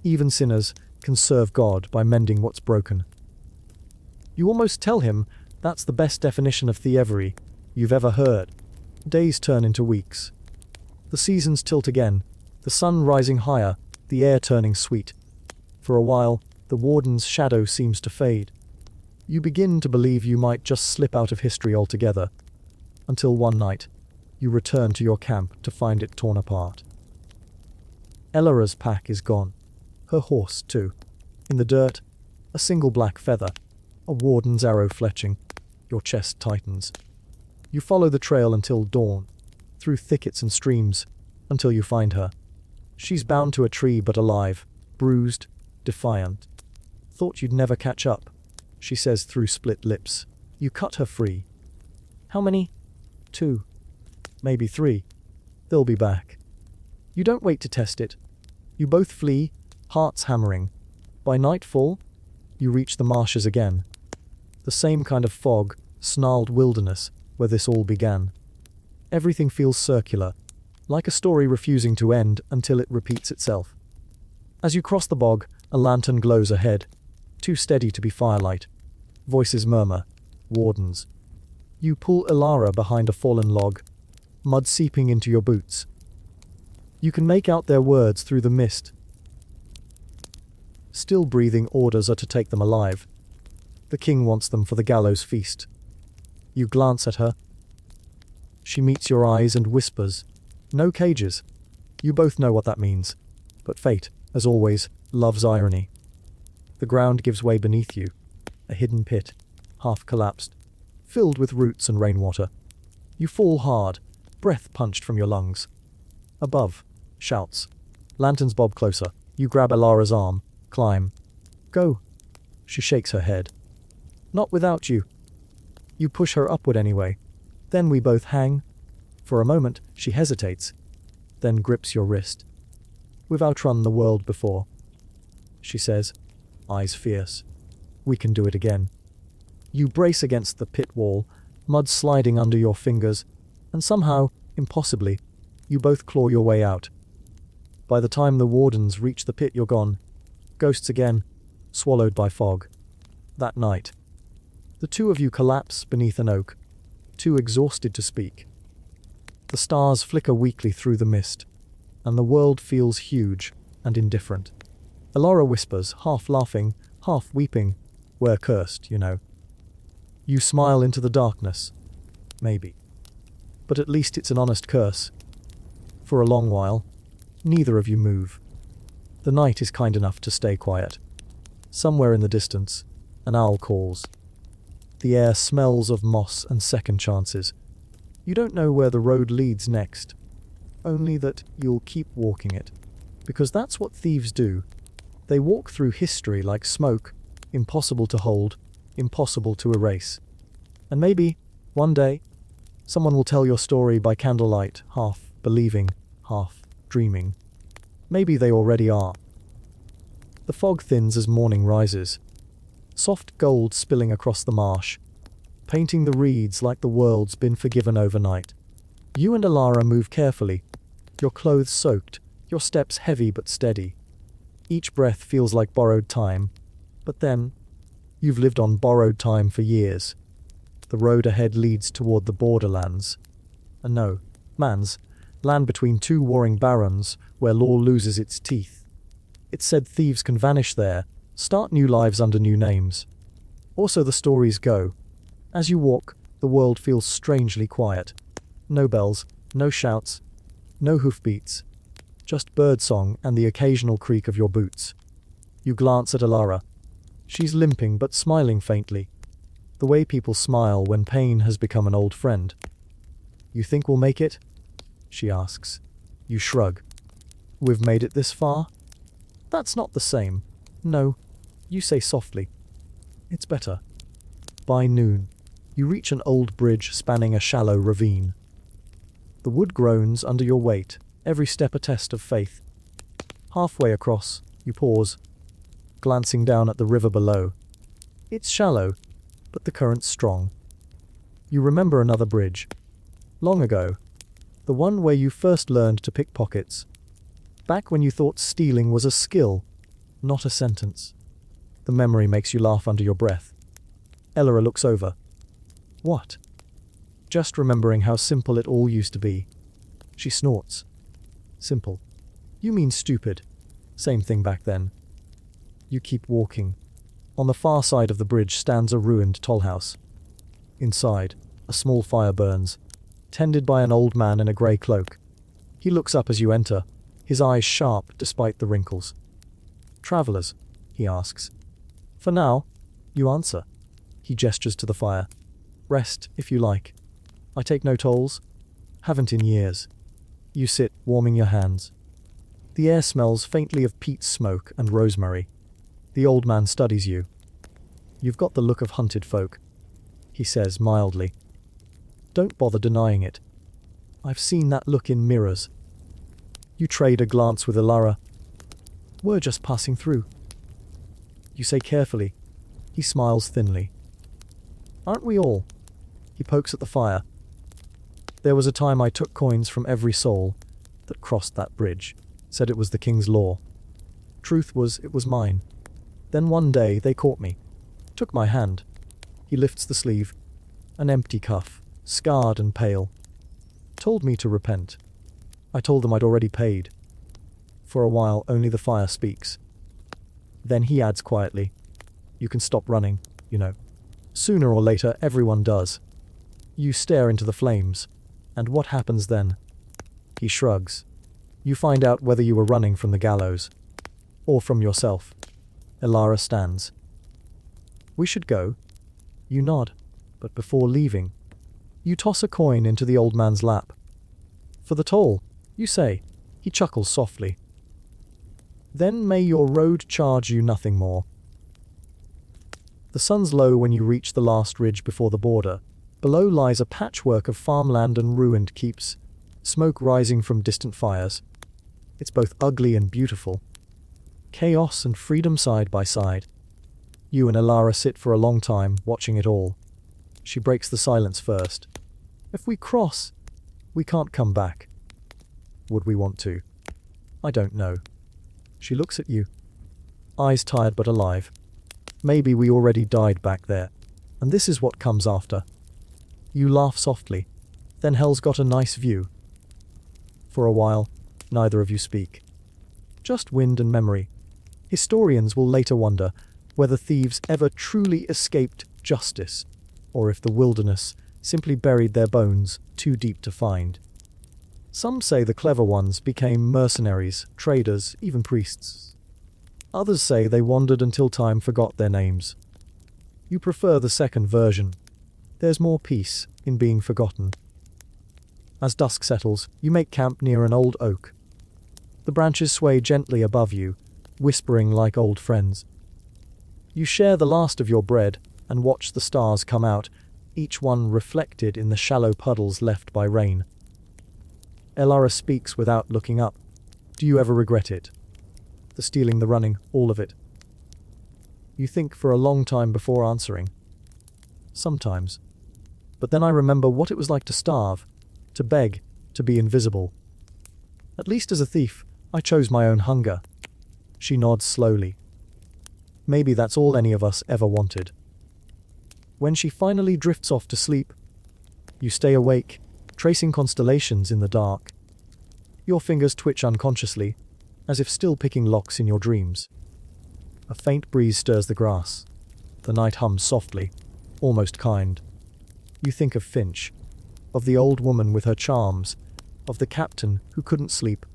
even sinners can serve God by mending what's broken. You almost tell him that's the best definition of thievery you've ever heard. Days turn into weeks. The seasons tilt again, the sun rising higher, the air turning sweet. For a while, the warden's shadow seems to fade. You begin to believe you might just slip out of history altogether, until one night, you return to your camp to find it torn apart. Elara's pack is gone. Her horse, too. In the dirt, a single black feather, a warden's arrow fletching. Your chest tightens. You follow the trail until dawn, through thickets and streams, until you find her. She's bound to a tree but alive, bruised, defiant. Thought you'd never catch up, she says through split lips. You cut her free. How many? 2. Maybe 3. They'll be back. You don't wait to test it. You both flee, hearts hammering. By nightfall, you reach the marshes again. The same kind of fog, snarled wilderness where this all began. Everything feels circular, like a story refusing to end until it repeats itself. As you cross the bog, a lantern glows ahead, too steady to be firelight. Voices murmur, wardens. You pull Alara behind a fallen log, mud seeping into your boots. You can make out their words through the mist. Still breathing orders are to take them alive. The king wants them for the gallows feast. You glance at her. She meets your eyes and whispers, "No cages." You both know what that means. But fate, as always, loves irony. The ground gives way beneath you. A hidden pit, half collapsed, filled with roots and rainwater. You fall hard, breath punched from your lungs. Above, shouts. Lanterns bob closer. You grab Alara's arm. Climb. Go. She shakes her head. Not without you. You push her upward anyway. Then we both hang. For a moment, she hesitates, then grips your wrist. We've outrun the world before, she says, eyes fierce. We can do it again. You brace against the pit wall, mud sliding under your fingers, and somehow, impossibly, you both claw your way out. By the time the wardens reach the pit, you're gone. Ghosts again, swallowed by fog. That night, the two of you collapse beneath an oak, too exhausted to speak. The stars flicker weakly through the mist. and the world feels huge and indifferent. Elara whispers, half laughing, half weeping, "We're cursed, you know." You smile into the darkness. Maybe. But at least it's an honest curse. For a long while, neither of you move. The night is kind enough to stay quiet. Somewhere in the distance, an owl calls. The air smells of moss and second chances. You don't know where the road leads next, only that you'll keep walking it. Because that's what thieves do. They walk through history like smoke, impossible to hold, impossible to erase. And maybe, one day, someone will tell your story by candlelight, half believing, half dreaming. Maybe they already are. The fog thins as morning rises. Soft gold spilling across the marsh, painting the reeds like the world's been forgiven overnight. You and Elara move carefully, your clothes soaked, your steps heavy but steady. Each breath feels like borrowed time, but then, you've lived on borrowed time for years. The road ahead leads toward the borderlands. And no, man's, land between two warring barons where law loses its teeth. It's said thieves can vanish there, start new lives under new names. Or so the stories go. As you walk, the world feels strangely quiet. No bells, no shouts, no hoofbeats. Just birdsong and the occasional creak of your boots. You glance at Elara. She's limping but smiling faintly. The way people smile when pain has become an old friend. "You think we'll make it?" she asks. You shrug. "We've made it this far?" "That's not the same." "No," you say softly. "It's better." By noon, you reach an old bridge spanning a shallow ravine. The wood groans under your weight, every step a test of faith. Halfway across, you pause, glancing down at the river below. It's shallow, but the current's strong. You remember another bridge. Long ago. The one where you first learned to pick pockets. Back when you thought stealing was a skill, not a sentence. The memory makes you laugh under your breath. Elara looks over. "What?" "Just remembering how simple it all used to be." She snorts. "Simple? You mean stupid. Same thing back then." You keep walking. On the far side of the bridge stands a ruined tollhouse. Inside, a small fire burns, tended by an old man in a grey cloak. He looks up as you enter, his eyes sharp despite the wrinkles. "Travellers?" he asks. "For now," you answer. He gestures to the fire. "Rest, if you like. I take no tolls. Haven't in years." You sit, warming your hands. The air smells faintly of peat smoke and rosemary. The old man studies you. "You've got the look of hunted folk," he says mildly. "Don't bother denying it. I've seen that look in mirrors." You trade a glance with Elara. "We're just passing through." You say carefully. He smiles thinly. "Aren't we all?" He pokes at the fire. "There was a time I took coins from every soul that crossed that bridge, said it was the king's law. Truth was, it was mine. Then one day they caught me, took my hand." He lifts the sleeve, an empty cuff, scarred and pale. "Told me to repent. I told them I'd already paid." For a while only the fire speaks. Then he adds quietly, "You can stop running, you know. Sooner or later everyone does." You stare into the flames. And what happens then? He shrugs. You find out whether you were running from the gallows. Or from yourself. Elara stands. "We should go." You nod, but before leaving, you toss a coin into the old man's lap. "For the toll," you say. He chuckles softly. "Then may your road charge you nothing more." The sun's low when you reach the last ridge before the border. Below lies a patchwork of farmland and ruined keeps, smoke rising from distant fires. It's both ugly and beautiful. Chaos and freedom side by side. You and Elara sit for a long time, watching it all. She breaks the silence first. "If we cross, we can't come back." "Would we want to?" "I don't know." She looks at you. Eyes tired but alive. "Maybe we already died back there, and this is what comes after." You laugh softly. "Then hell's got a nice view." For a while, neither of you speak. Just wind and memory. Historians will later wonder whether thieves ever truly escaped justice, or if the wilderness simply buried their bones too deep to find. Some say the clever ones became mercenaries, traders, even priests. Others say they wandered until time forgot their names. You prefer the second version. There's more peace in being forgotten. As dusk settles, you make camp near an old oak. The branches sway gently above you, whispering like old friends. You share the last of your bread and watch the stars come out, each one reflected in the shallow puddles left by rain. Elara speaks without looking up. Do you ever regret it? The stealing, the running, all of it. You think for a long time before answering. Sometimes. But then I remember what it was like to starve, to beg, to be invisible. At least as a thief, I chose my own hunger. She nods slowly. Maybe that's all any of us ever wanted. When she finally drifts off to sleep, you stay awake, tracing constellations in the dark. Your fingers twitch unconsciously, as if still picking locks in your dreams. A faint breeze stirs the grass. The night hums softly, almost kind. You think of Finch, of the old woman with her charms, of the captain who couldn't sleep,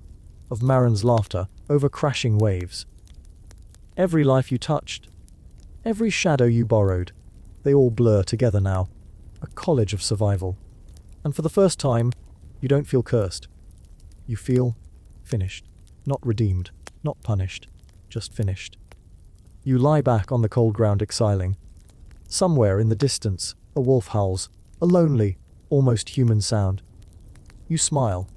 of Marin's laughter over crashing waves. Every life you touched, every shadow you borrowed, they all blur together now, a college of survival. And for the first time, you don't feel cursed. You feel finished, not redeemed, not punished, just finished. You lie back on the cold ground exiling. Somewhere in the distance, a wolf howls, a lonely, almost human sound. You smile.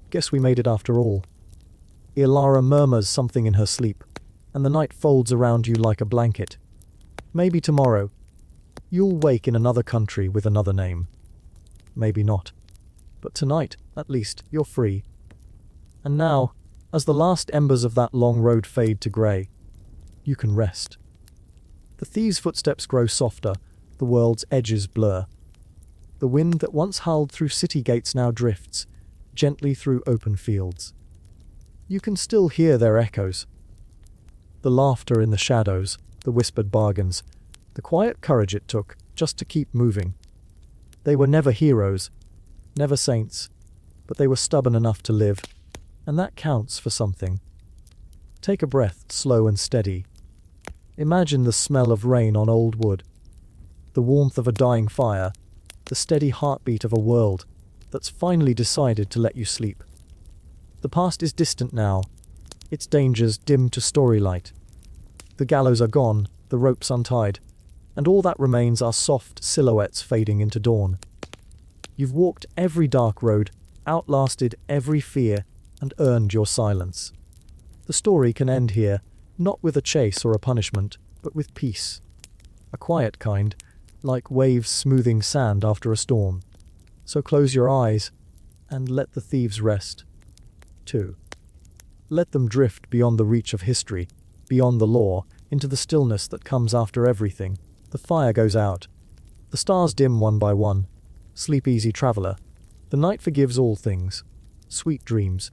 Guess we made it after all. Elara murmurs something in her sleep, and the night folds around you like a blanket. Maybe tomorrow, you'll wake in another country with another name. Maybe not. But tonight, at least, you're free. And now, as the last embers of that long road fade to grey, you can rest. The thieves' footsteps grow softer, the world's edges blur. The wind that once howled through city gates now drifts, gently through open fields. You can still hear their echoes. The laughter in the shadows, the whispered bargains, the quiet courage it took just to keep moving. They were never heroes, never saints, but they were stubborn enough to live, and that counts for something. Take a breath, slow and steady. Imagine the smell of rain on old wood, the warmth of a dying fire, the steady heartbeat of a world that's finally decided to let you sleep. The past is distant now, its dangers dim to storylight. The gallows are gone, the ropes untied, and all that remains are soft silhouettes fading into dawn. You've walked every dark road, outlasted every fear, and earned your silence. The story can end here, not with a chase or a punishment, but with peace. A quiet kind, like waves smoothing sand after a storm. So close your eyes, and let the thieves rest. 2. Let them drift beyond the reach of history, beyond the law, into the stillness that comes after everything. The fire goes out. The stars dim one by one. Sleep easy, traveler. The night forgives all things. Sweet dreams.